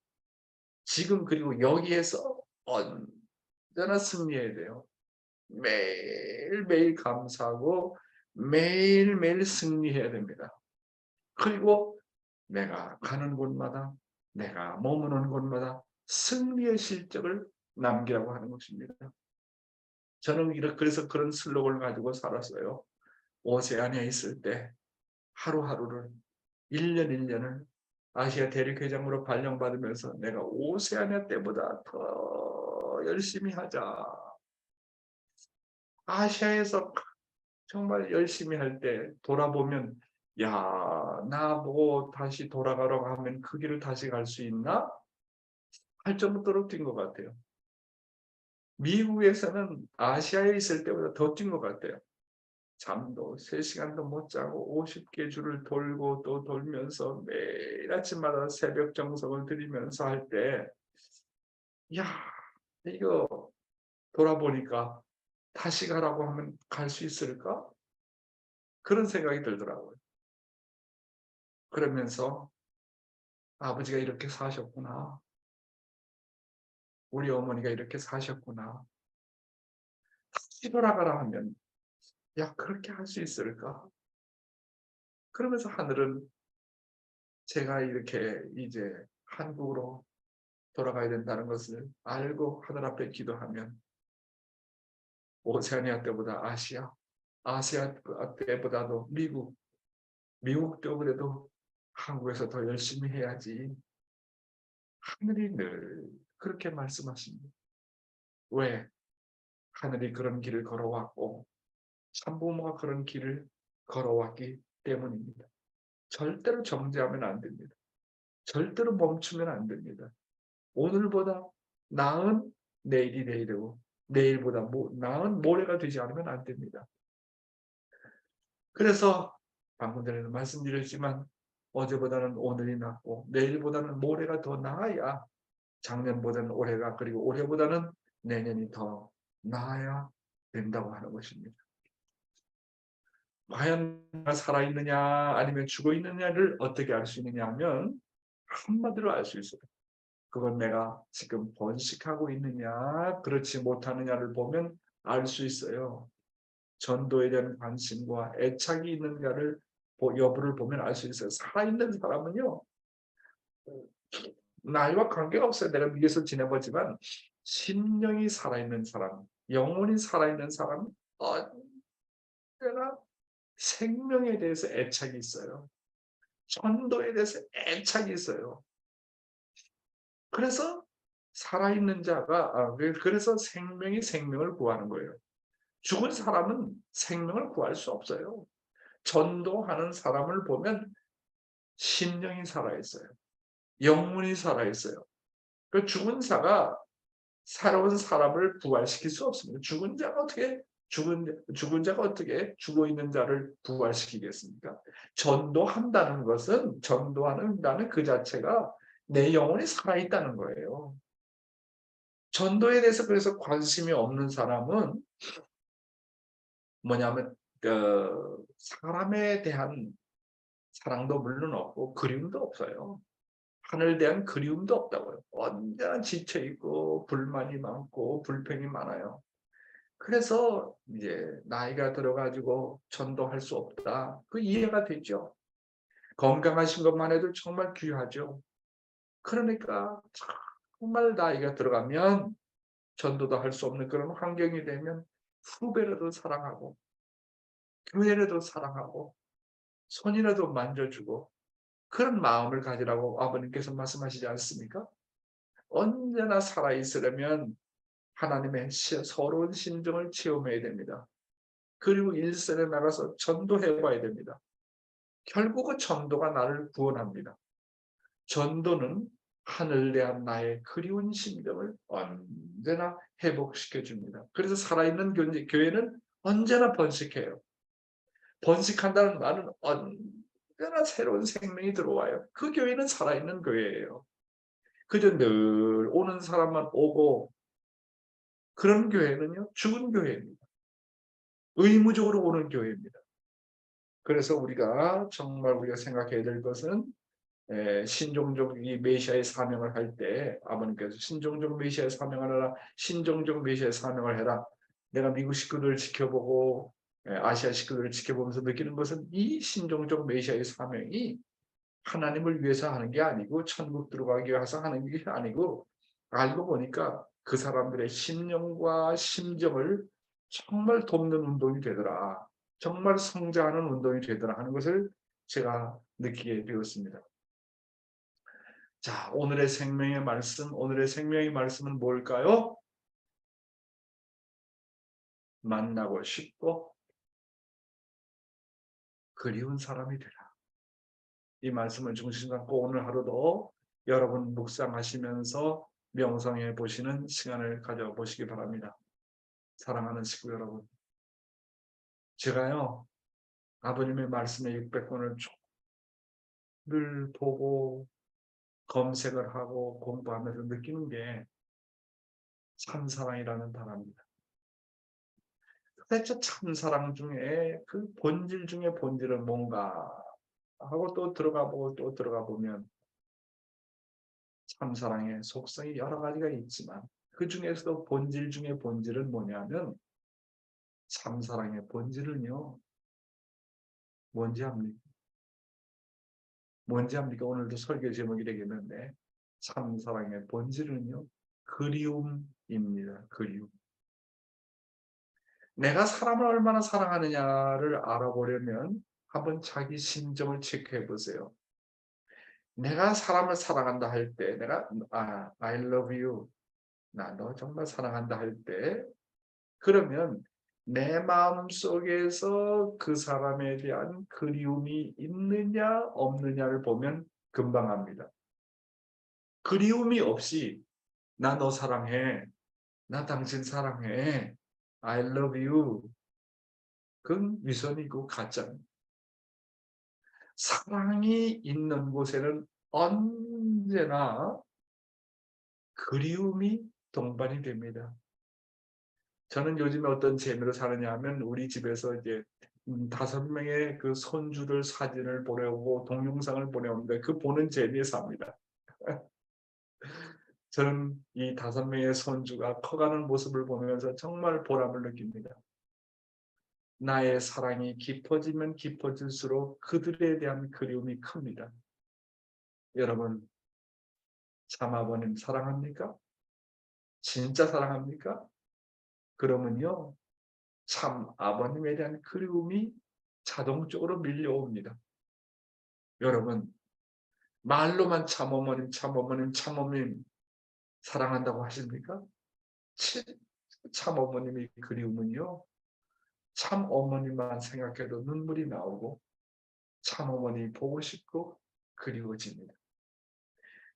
지금 그리고 여기에서 언제나 승리해야 돼요. 매일매일 감사하고 매일매일 승리해야 됩니다. 그리고 내가 가는 곳마다 내가 머무는 곳마다 승리의 실적을 남기라고 하는 것입니다. 저는 그래서 그런 슬로건을 가지고 살았어요. 오세아니아에 있을 때 하루하루를 1년 1년을 아시아 대륙회장으로 발령받으면서 내가 오세아니아 때보다 더 열심히 하자. 아시아에서 정말 열심히 할 때 돌아보면 야, 나보고 다시 돌아가라고 하면 그 길을 다시 갈 수 있나? 할 정도로 뛴 것 같아요. 미국에서는 아시아에 있을 때보다 더 뛴 것 같아요. 잠도 3시간도 못 자고 50개 줄을 돌고 또 돌면서 매일 아침마다 새벽 정성을 들이면서 할 때, 야, 이거 돌아보니까 다시 가라고 하면 갈 수 있을까? 그런 생각이 들더라고요. 그러면서 아버지가 이렇게 사셨구나. 우리 어머니가 이렇게 사셨구나. 다시 돌아가라 하면 야, 그렇게 할 수 있을까? 그러면서 하늘은 제가 이렇게 이제 한국으로 돌아가야 된다는 것을 알고 하늘 앞에 기도하면 오세아니아 때보다 아시아 때보다도 미국도 그래도 한국에서 더 열심히 해야지. 하늘이 늘 그렇게 말씀하십니다. 왜? 하늘이 그런 길을 걸어왔고 참부모가 그런 길을 걸어왔기 때문입니다. 절대로 정지하면 안 됩니다. 절대로 멈추면 안 됩니다. 오늘보다 나은 내일이 내일이고 내일보다 나은 모레가 되지 않으면 안 됩니다. 그래서 방금 전에도 말씀드렸지만 어제보다는 오늘이 낫고 내일보다는 모레가 더 나아야 작년보다는 올해가 그리고 올해보다는 내년이 더 나아야 된다고 하는 것입니다. 과연 내가 살아있느냐 아니면 죽어있느냐를 어떻게 알 수 있느냐 하면 한마디로 알 수 있어요. 그건 내가 지금 번식하고 있느냐 그렇지 못하느냐를 보면 알 수 있어요. 전도에 대한 관심과 애착이 있는가를 여부를 보면 알 수 있어요. 살아있는 사람은요. 나이와 관계가 없어요. 내가 미국에서 지내보지만 심령이 살아있는 사람, 영혼이 살아있는 사람은 언제나 생명에 대해서 애착이 있어요. 전도에 대해서 애착이 있어요. 그래서 살아있는 자가 그래서 생명이 생명을 구하는 거예요. 죽은 사람은 생명을 구할 수 없어요. 전도하는 사람을 보면 심령이 살아있어요. 영혼이 살아있어요. 그 죽은 자가 살아온 사람을 부활시킬 수 없습니다. 죽은 자가 어떻게 죽어 있는 자를 부활시키겠습니까? 전도한다는 것은 전도한다는 그 자체가 내 영혼이 살아있다는 거예요. 전도에 대해서 그래서 관심이 없는 사람은 뭐냐면 사람에 대한 사랑도 물론 없고 그리움도 없어요. 하늘에 대한 그리움도 없다고요. 언제나 지쳐있고 불만이 많고 불평이 많아요. 그래서 이제 나이가 들어가지고 전도할 수 없다. 그 이해가 되죠. 건강하신 것만 해도 정말 귀하죠. 그러니까 정말 나이가 들어가면 전도도 할 수 없는 그런 환경이 되면 후배라도 사랑하고 교회라도 사랑하고 손이라도 만져주고 그런 마음을 가지라고 아버님께서 말씀하시지 않습니까? 언제나 살아있으려면 하나님의 서러운 심정을 체험해야 됩니다. 그리고 일선에 나가서 전도해봐야 됩니다. 결국은 전도가 나를 구원합니다. 전도는 하늘을 대한 나의 그리운 심정을 언제나 회복시켜 줍니다. 그래서 살아있는 교회는 언제나 번식해요. 번식한다는 말은 언제나 새로운 생명이 들어와요. 그 교회는 살아있는 교회예요. 그저 늘 오는 사람만 오고, 그런 교회는요 죽은 교회입니다. 의무적으로 오는 교회입니다. 그래서 우리가 생각해야 될 것은, 신종적 이 메시아의 사명을 할 때 아버님께서 신종적 메시아의 사명을 하라, 신종적 메시아의 사명을 해라. 내가 미국 식구들을 지켜보고 아시아 식구들을 지켜보면서 느끼는 것은, 이 신종적 메시아의 사명이 하나님을 위해서 하는 게 아니고 천국 들어가기 위해서 하는 게 아니고, 알고 보니까 그 사람들의 심령과 심정을 정말 돕는 운동이 되더라, 정말 성장하는 운동이 되더라 하는 것을 제가 느끼게 되었습니다. 자, 오늘의 생명의 말씀은 뭘까요? 만나고 싶고 그리운 사람이 되라. 이 말씀을 중심 잡고 오늘 하루도 여러분 묵상하시면서 명상해 보시는 시간을 가져보시기 바랍니다. 사랑하는 식구 여러분, 제가요 아버님의 말씀의 600권을 늘 보고 검색을 하고 공부하면서 느끼는 게 참사랑이라는 단어입니다. 도대체 참사랑 중에 그 본질 중에 본질은 뭔가 하고 또 들어가 보면 참사랑의 속성이 여러 가지가 있지만, 그 중에서도 본질 중에 본질은 뭐냐면, 참사랑의 본질은요 뭔지 압니까? 오늘도 설교 제목이 되겠는데, 참사랑의 본질은요 그리움입니다. 그리움. 내가 사람을 얼마나 사랑하느냐를 알아보려면 한번 자기 심정을 체크해 보세요. 내가 사람을 사랑한다 할 때, 내가 I love you, 나 너 정말 사랑한다 할 때, 그러면 내 마음속에서 그 사람에 대한 그리움이 있느냐 없느냐를 보면 금방 압니다. 그리움이 없이 나 너 사랑해, 나 당신 사랑해, I love you, 그건 위선이고 가짜입니다. 사랑이 있는 곳에는 언제나 그리움이 동반이 됩니다. 저는 요즘에 어떤 재미로 사느냐 하면, 우리 집에서 이제 5명의 그 손주들 사진을 보내오고 동영상을 보내오는데, 그 보는 재미에 삽니다. 저는 이 5명의 손주가 커가는 모습을 보면서 정말 보람을 느낍니다. 나의 사랑이 깊어지면 깊어질수록 그들에 대한 그리움이 큽니다. 여러분, 참아버님 사랑합니까? 진짜 사랑합니까? 그러면요 참 아버님에 대한 그리움이 자동적으로 밀려옵니다. 여러분, 말로만 참어머님 사랑한다고 하십니까? 참어머님의 그리움은요 참 어머니만 생각해도 눈물이 나오고, 참어머니 보고 싶고 그리워집니다.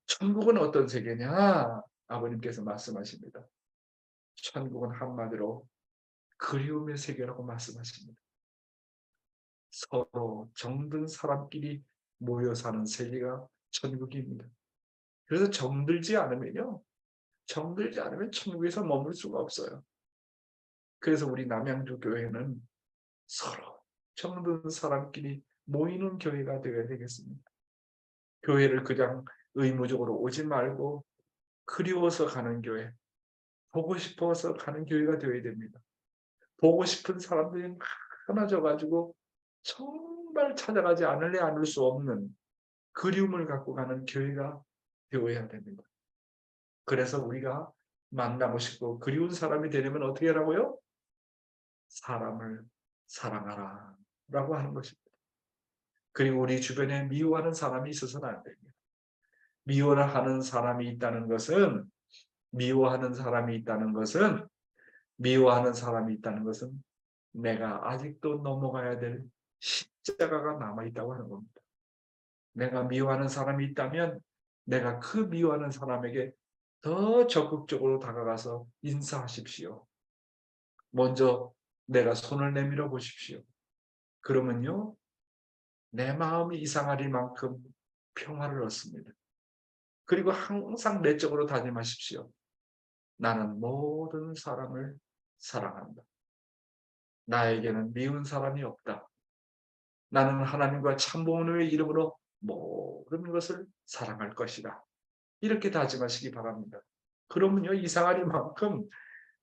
천국은 어떤 세계냐? 아버님께서 말씀하십니다. 천국은 한마디로 그리움의 세계라고 말씀하십니다. 서로 정든 사람끼리 모여 사는 세계가 천국입니다. 그래서 정들지 않으면 천국에서 머물 수가 없어요. 그래서 우리 남양주 교회는 서로 정든 사람끼리 모이는 교회가 되어야 되겠습니다. 교회를 그냥 의무적으로 오지 말고 그리워서 가는 교회, 보고 싶어서 가는 교회가 되어야 됩니다. 보고 싶은 사람들이 많아져 가지고 정말 찾아가지 않을 수 없는 그리움을 갖고 가는 교회가 되어야 됩니다. 그래서 우리가 만나고 싶고 그리운 사람이 되려면 어떻게 하라고요? 사람을 사랑하라 라고 하는 것입니다. 그리고 우리 주변에 미워하는 사람이 있어서는 안 됩니다. 미워하는 사람이 있다는 것은 내가 아직도 넘어가야 될 십자가가 남아있다고 하는 겁니다. 내가 미워하는 사람이 있다면 내가 그 미워하는 사람에게 더 적극적으로 다가가서 인사하십시오. 먼저 내가 손을 내밀어 보십시오. 그러면요, 내 마음이 이상하리만큼 평화를 얻습니다. 그리고 항상 내적으로 다짐하십시오. 나는 모든 사람을 사랑한다. 나에게는 미운 사람이 없다. 나는 하나님과 참부모의 이름으로 모든 것을 사랑할 것이다. 이렇게 다짐하시기 바랍니다. 그러면요, 이상하리만큼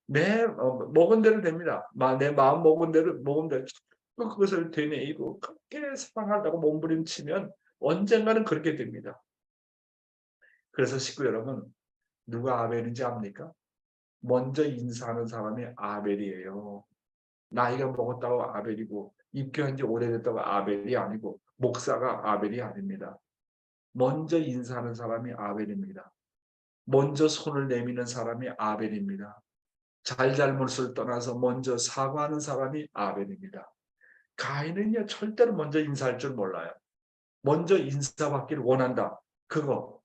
내 먹은 대로 됩니다. 내 마음 먹은 대로 그것을 되뇌이고 그렇게 사랑하다고 몸부림치면 언젠가는 그렇게 됩니다. 그래서 식구 여러분, 누가 아벨인지 압니까? 먼저 인사하는 사람이 아벨이에요. 나이가 먹었다고 아벨이고 입교한 지 오래됐다고 아벨이 아니고 목사가 아벨이 아닙니다. 먼저 인사하는 사람이 아벨입니다. 먼저 손을 내미는 사람이 아벨입니다. 잘잘못을 떠나서 먼저 사과하는 사람이 아벨입니다. 가인은요, 절대로 먼저 인사할 줄 몰라요. 먼저 인사받기를 원한다. 그거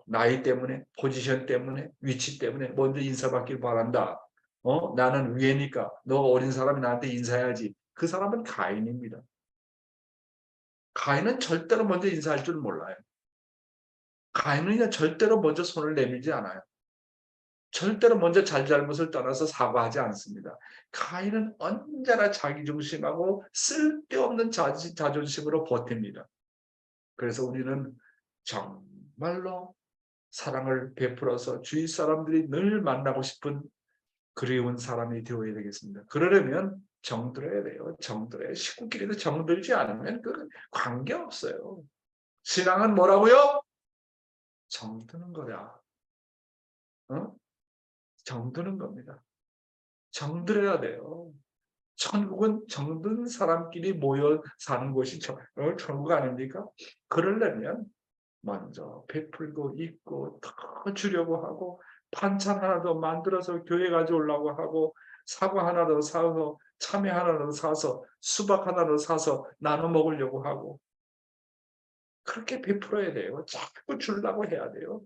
나이 때문에, 포지션 때문에, 위치 때문에 먼저 인사받기를 바란다. 나는 위에니까 너 어린 사람이 나한테 인사해야지. 그 사람은 가인입니다. 가인은 절대로 먼저 인사할 줄 몰라요. 가인은 절대로 먼저 손을 내밀지 않아요. 절대로 먼저 잘잘못을 떠나서 사과하지 않습니다. 가인은 언제나 자기중심하고 쓸데없는 자존심으로 버팁니다. 그래서 우리는 정말로 사랑을 베풀어서 주위 사람들이 늘 만나고 싶은 그리운 사람이 되어야 되겠습니다. 그러려면 정들어야 돼요. 정들어야 식구끼리도 정들지 않으면 그 관계없어요. 신앙은 뭐라고요? 정드는 거야. 정드는 겁니다. 정들어야 돼요. 천국은 정든 사람끼리 모여 사는 곳이 천국 아닙니까? 그러려면 먼저 베풀고 있고 더 주려고 하고 반찬 하나 더 만들어서 교회 가져오려고 하고 사과 하나 더 사서 참외 하나 더 사서 수박 하나 더 사서 나눠 먹으려고 하고 그렇게 베풀어야 돼요. 자꾸 주려고 해야 돼요.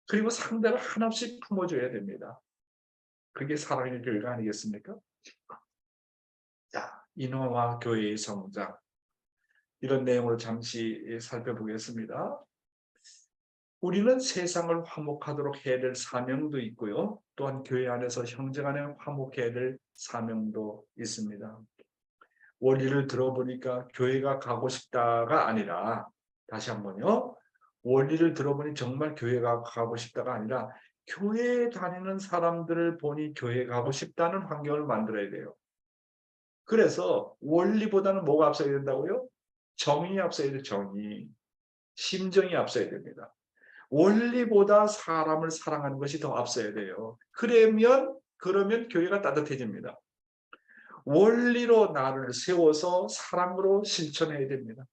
그리고 상대를 한없이 품어줘야 됩니다. 그게 사랑의 결과 아니겠습니까? 자, 인화와 교회의 성장 이런 내용을 잠시 살펴보겠습니다. 우리는 세상을 화목하도록 해야 될 사명도 있고요. 또한 교회 안에서 형제 간에 화목해야 될 사명도 있습니다. 원리를 들어보니까 교회가 가고 싶다가 아니라 다시 한번요. 원리를 들어보니 정말 교회가 가고 싶다가 아니라 교회에 다니는 사람들을 보니 교회 가고 싶다는 환경을 만들어야 돼요. 그래서 원리보다는 뭐가 앞서야 된다고요? 정의이 앞서야 돼요. 정의. 심정이 앞서야 됩니다. 원리보다 사람을 사랑하는 것이 더 앞서야 돼요. 그러면 교회가 따뜻해집니다. 원리로 나를 세워서 사랑으로 실천해야 됩니다.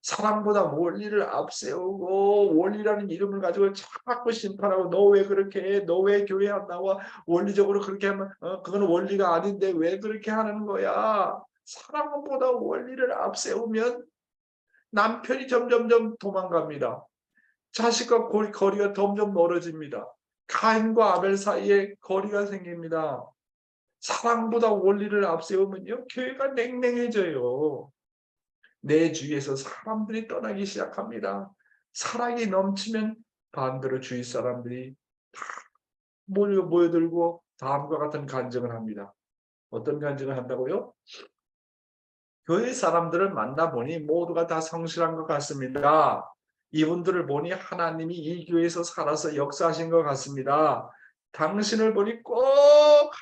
사랑보다 원리를 앞세우고 원리라는 이름을 가지고 자꾸 심판하고 너 왜 그렇게 해? 너 왜 교회 안 나와? 원리적으로 그렇게 하면 그건 원리가 아닌데 왜 그렇게 하는 거야? 사랑보다 원리를 앞세우면 남편이 점점점 도망갑니다. 자식과 거리가 점점 멀어집니다. 가인과 아벨 사이에 거리가 생깁니다. 사랑보다 원리를 앞세우면요, 교회가 냉랭해져요. 내 주위에서 사람들이 떠나기 시작합니다. 사랑이 넘치면 반대로 주위 사람들이 다 모여들고 다음과 같은 간증을 합니다. 어떤 간증을 한다고요? 교회 사람들을 만나보니 모두가 다 성실한 것 같습니다. 이분들을 보니 하나님이 이 교회에서 살아서 역사하신 것 같습니다. 당신을 보니 꼭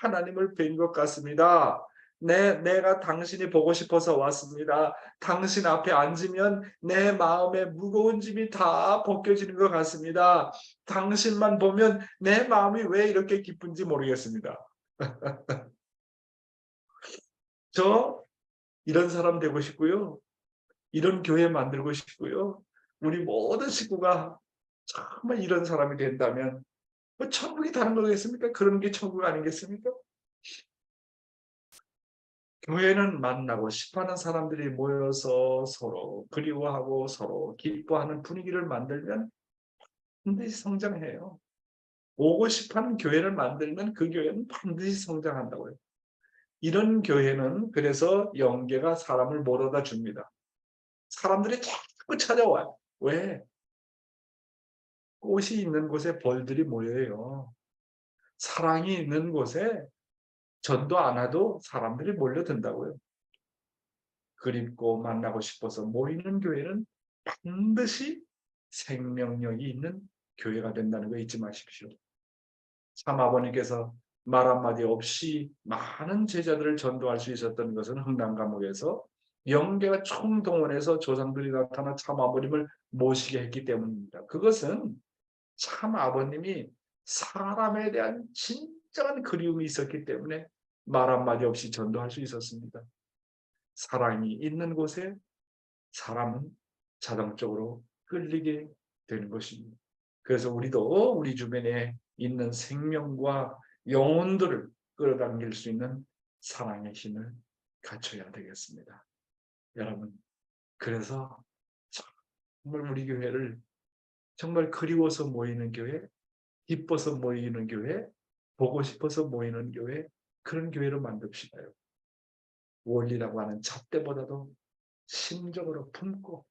하나님을 뵌 것 같습니다. 내가 당신이 보고 싶어서 왔습니다. 당신 앞에 앉으면 내 마음의 무거운 짐이 다 벗겨지는 것 같습니다. 당신만 보면 내 마음이 왜 이렇게 기쁜지 모르겠습니다. 저 이런 사람 되고 싶고요. 이런 교회 만들고 싶고요. 우리 모든 식구가 정말 이런 사람이 된다면 뭐 천국이 다른 거겠습니까? 그런 게 천국 아니겠습니까? 교회는 만나고 싶어하는 사람들이 모여서 서로 그리워하고 서로 기뻐하는 분위기를 만들면 반드시 성장해요. 오고 싶어하는 교회를 만들면 그 교회는 반드시 성장한다고요. 이런 교회는 그래서 영계가 사람을 몰아다 줍니다. 사람들이 자꾸 찾아와요. 왜? 꽃이 있는 곳에 벌들이 모여요. 사랑이 있는 곳에 전도 안 와도 사람들이 몰려든다고요. 그립고 만나고 싶어서 모이는 교회는 반드시 생명력이 있는 교회가 된다는 거 잊지 마십시오. 참 아버님께서 말 한마디 없이 많은 제자들을 전도할 수 있었던 것은 흥남감옥에서 영계가 총동원해서 조상들이 나타나 참 아버님을 모시게 했기 때문입니다. 그것은 참 아버님이 사람에 대한 진정한 그리움이 있었기 때문에 말 한마디 없이 전도할 수 있었습니다. 사랑이 있는 곳에 사람은 자동적으로 끌리게 되는 것입니다. 그래서 우리도 우리 주변에 있는 생명과 영혼들을 끌어당길 수 있는 사랑의 힘을 갖춰야 되겠습니다. 여러분, 그래서 정말 우리 교회를 정말 그리워서 모이는 교회, 기뻐서 모이는 교회, 보고 싶어서 모이는 교회, 그런 교회로 만듭시다요. 원리라고 하는 잣대보다도 심적으로 품고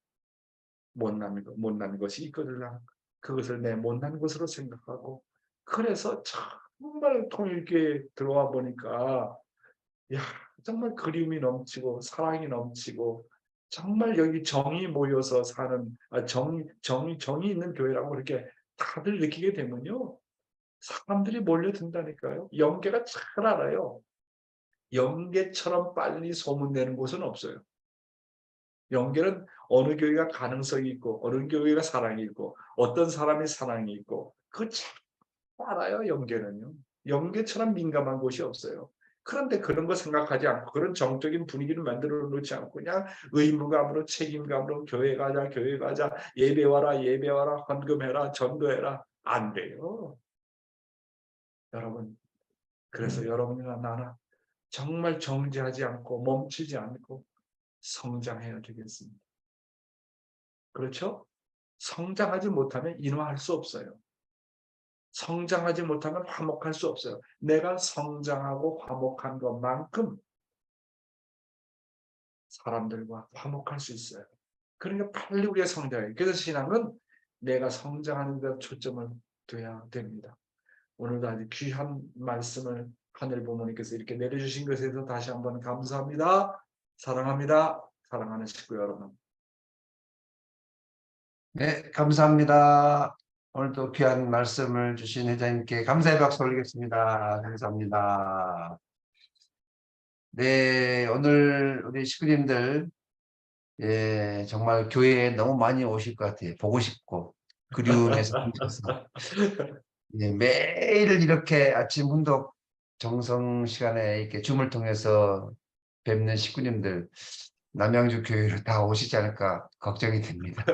못난 것이 있거든요. 그것을 내 못난 것으로 생각하고, 그래서 정말 통일교회에 들어와 보니까 야, 정말 그리움이 넘치고 사랑이 넘치고 정말 여기 정이 모여서 사는 정이 있는 교회라고 그렇게 다들 느끼게 되면요, 사람들이 몰려든다니까요. 영계가 잘 알아요. 영계처럼 빨리 소문내는 곳은 없어요. 영계는 어느 교회가 가능성이 있고 어느 교회가 사랑이 있고 어떤 사람이 사랑이 있고 그거 잘 알아요. 영계는요. 영계처럼 민감한 곳이 없어요. 그런데 그런 거 생각하지 않고 그런 정적인 분위기를 만들어 놓지 않고 그냥 의무감으로 책임감으로 교회 가자 교회 가자 예배 와라 예배 와라 헌금해라 전도해라 안 돼요. 여러분, 그래서 여러분이나 나나 정말 정지하지 않고 멈추지 않고 성장해야 되겠습니다. 그렇죠? 성장하지 못하면 인화할 수 없어요. 성장하지 못하면 화목할 수 없어요. 내가 성장하고 화목한 것만큼 사람들과 화목할 수 있어요. 그러니까 빨리 우리가 성장해요. 그래서 신앙은 내가 성장하는 데 초점을 둬야 됩니다. 오늘도 아주 귀한 말씀을 하늘 부모님께서 이렇게 내려주신 것에 대해서 다시 한번 감사합니다. 사랑합니다. 사랑하는 식구 여러분. 네, 감사합니다. 오늘도 귀한 말씀을 주신 회장님께 감사의 박수 올리겠습니다. 감사합니다. 네, 오늘 우리 식구님들 예, 정말 교회에 너무 많이 오실 것 같아요. 보고 싶고 그리움에서 서 예, 매일 이렇게 아침 운동 정성 시간에 이렇게 줌을 통해서 뵙는 식구님들 남양주 교회로 다 오시지 않을까 걱정이 됩니다.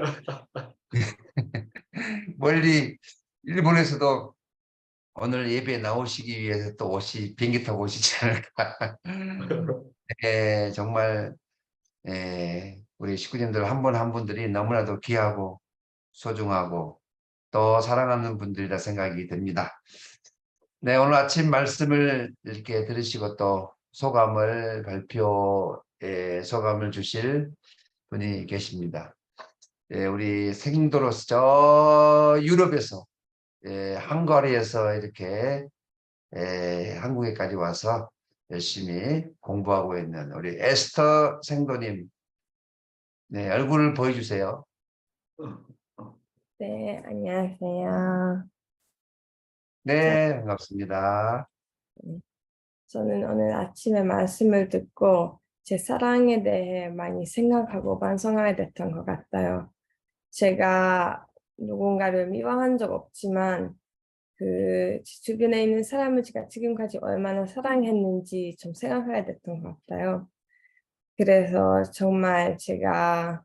멀리 일본에서도 오늘 예배에 나오시기 위해서 또 비행기 타고 오시지 않을까. 예, 정말 우리 식구님들 한 분 한 분들이 너무나도 귀하고 소중하고 또 사랑하는 분들이라 생각이 듭니다. 네, 오늘 아침 말씀을 이렇게 들으시고 또 소감을 소감을 주실 분이 계십니다. 우리 생도로서 저 유럽에서 헝가리에서 이렇게 한국에까지 와서 열심히 공부하고 있는 우리 에스터 생도님, 네, 얼굴을 보여주세요. 네, 안녕하세요. 네, 반갑습니다. 저는 오늘 아침에 말씀을 듣고 제 사랑에 대해 많이 생각하고 반성하게 됐던 것 같아요. 제가 누군가를 미워한 적 없지만 그 주변에 있는 사람을 제가 지금까지 얼마나 사랑했는지 좀 생각하게 됐던 것 같아요. 그래서 정말 제가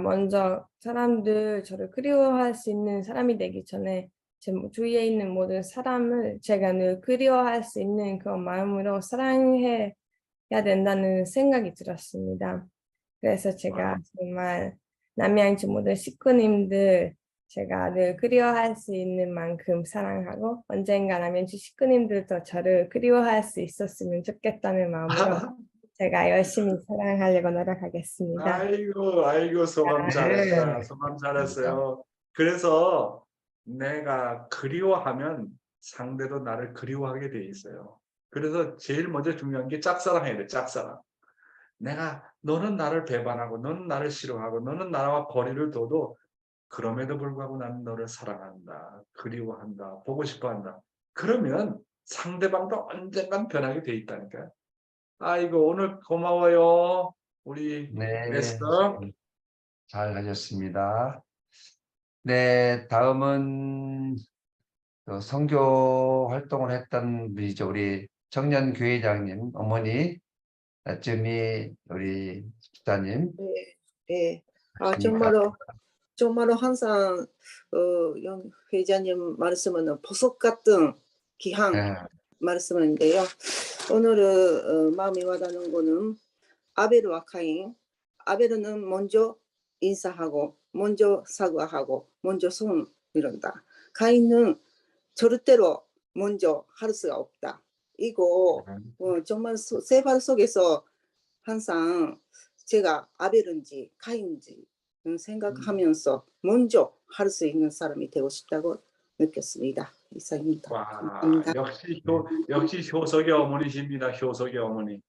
먼저 사람들 저를 그리워할 수 있는 사람이 되기 전에 제 주위에 있는 모든 사람을 제가 늘 그리워할 수 있는 그런 마음으로 사랑해야 된다는 생각이 들었습니다. 그래서 제가 정말 남양주 모든 식구님들 제가 늘 그리워할 수 있는 만큼 사랑하고 언젠가 남현주 식구님들도 저를 그리워할 수 있었으면 좋겠다는 마음으로 제가 열심히 사랑하려고 노력하겠습니다. 아이고, 소감 잘했다. 네. 소감 잘했어요. 그래서 내가 그리워하면 상대도 나를 그리워하게 돼 있어요. 그래서 제일 먼저 중요한 게 짝사랑해야 돼, 짝사랑. 너는 나를 배반하고, 너는 나를 싫어하고, 너는 나와 거리를 둬도 그럼에도 불구하고 나는 너를 사랑한다, 그리워한다, 보고 싶어한다. 그러면 상대방도 언젠간 변하게 돼 있다니까요. 아이고, 오늘 고마워요. 우리 네, 레스터. 잘 하셨습니다. 네, 다음은 또 선교 활동을 했던 분이죠. 우리 청년 교회장님 어머니, 쯤이 우리 집사님. 네, 네. 안녕하십니까? 정말로 항상 영 회장님 말씀은 보석 같은 귀한 네, 말씀인데요. 오늘은 마음이 와닿는 거는 아벨과 카인. 아벨은 먼저 인사하고, 먼저 사과하고, 먼저 손 이런다. 카인은 절대로 먼저 할 수가 없다. 이거 정말 세발 속에서 항상 제가 아벨인지 카인인지 생각하면서 먼저 할 수 있는 사람이 되고 싶다고 느꼈습니다. 이상입니다. 와, 감사합니다. 역시 효석의 어머니십니다. 효석의 어머니.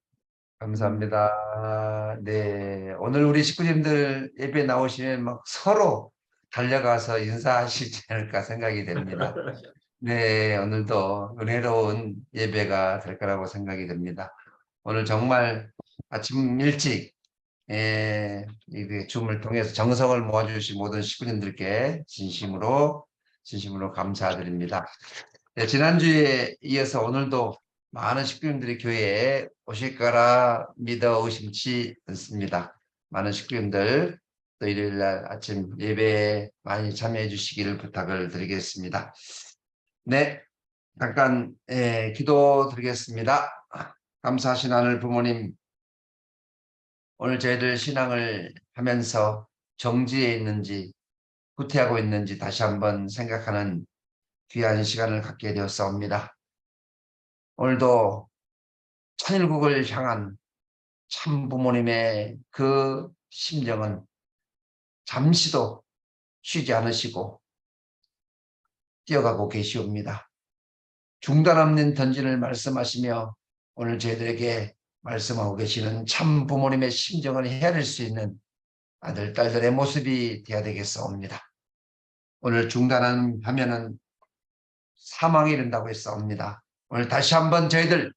감사합니다. 네, 오늘 우리 식구님들 예배 나오시면 막 서로 달려가서 인사하시지 않을까 생각이 됩니다. 네, 오늘도 은혜로운 예배가 될 거라고 생각이 됩니다. 오늘 정말 아침 일찍 이 줌을 통해서 정성을 모아주신 모든 식구님들께 진심으로 감사드립니다. 네, 지난주에 이어서 오늘도 많은 식구님들이 교회에 오실 거라 믿어 의심치 않습니다. 많은 식구님들 또 일요일 날 아침 예배에 많이 참여해 주시기를 부탁을 드리겠습니다. 네, 잠깐 기도 드리겠습니다. 감사하신 하늘 부모님, 오늘 저희들 신앙을 하면서 정지해 있는지 후퇴하고 있는지 다시 한번 생각하는 귀한 시간을 갖게 되었사옵니다. 오늘도 천일국을 향한 참 부모님의 그 심정은 잠시도 쉬지 않으시고 뛰어가고 계시옵니다. 중단 없는 전진을 말씀하시며 오늘 저희들에게 말씀하고 계시는 참 부모님의 심정을 헤아릴 수 있는 아들, 딸들의 모습이 되어야 되겠사옵니다. 오늘 중단하면은 사망에 이른다고 했사옵니다. 오늘 다시 한번 저희들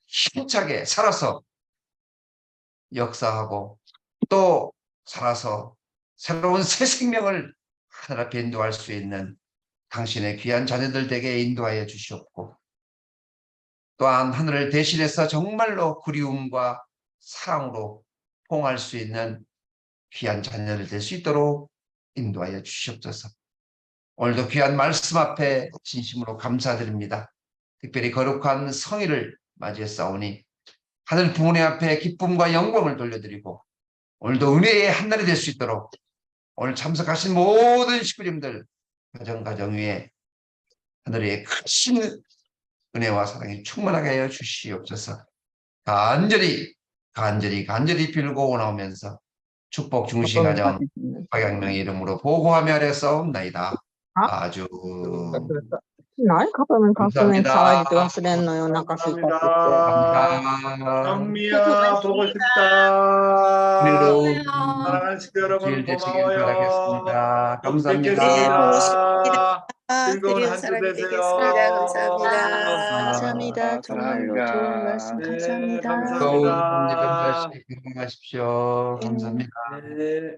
힘차게 살아서 역사하고 또 살아서 새로운 새 생명을 하늘 앞에 인도할 수 있는 당신의 귀한 자녀들 되게 인도하여 주시옵고 또한 하늘을 대신해서 정말로 그리움과 사랑으로 포옹할 수 있는 귀한 자녀들 될 수 있도록 인도하여 주시옵소서. 오늘도 귀한 말씀 앞에 진심으로 감사드립니다. 특별히 거룩한 성일을 맞이했사오니 하늘 부모님 앞에 기쁨과 영광을 돌려드리고 오늘도 은혜의 한날이 될 수 있도록 오늘 참석하신 모든 식구님들 가정 위에 하늘의 크신 은혜와 사랑이 충만하게 하여 주시옵소서. 간절히 빌고 나오면서 축복 중심 가정 박양명의 이름으로 보고하며 아뢰사옵나이다. 아주何カップ麺カップ麺騒いで忘れんのよ、お腹すいたって言って。 감사합니다. 장미야 보고 싶다. 은혜로운 사랑하는 식구 여러분 주일 되시길 고마워요. 바라겠습니다. 또 감사합니다. 뵙겠습니다. 즐거운 드리운 한 주 사랑이 되세요. 되겠습니다. 감사합니다. 감사합니다. 정말로 좋은 말씀 네, 감사합니다. 감사합니다. 좋은 예배 되시길 바라십시오. 감사합니다. 네.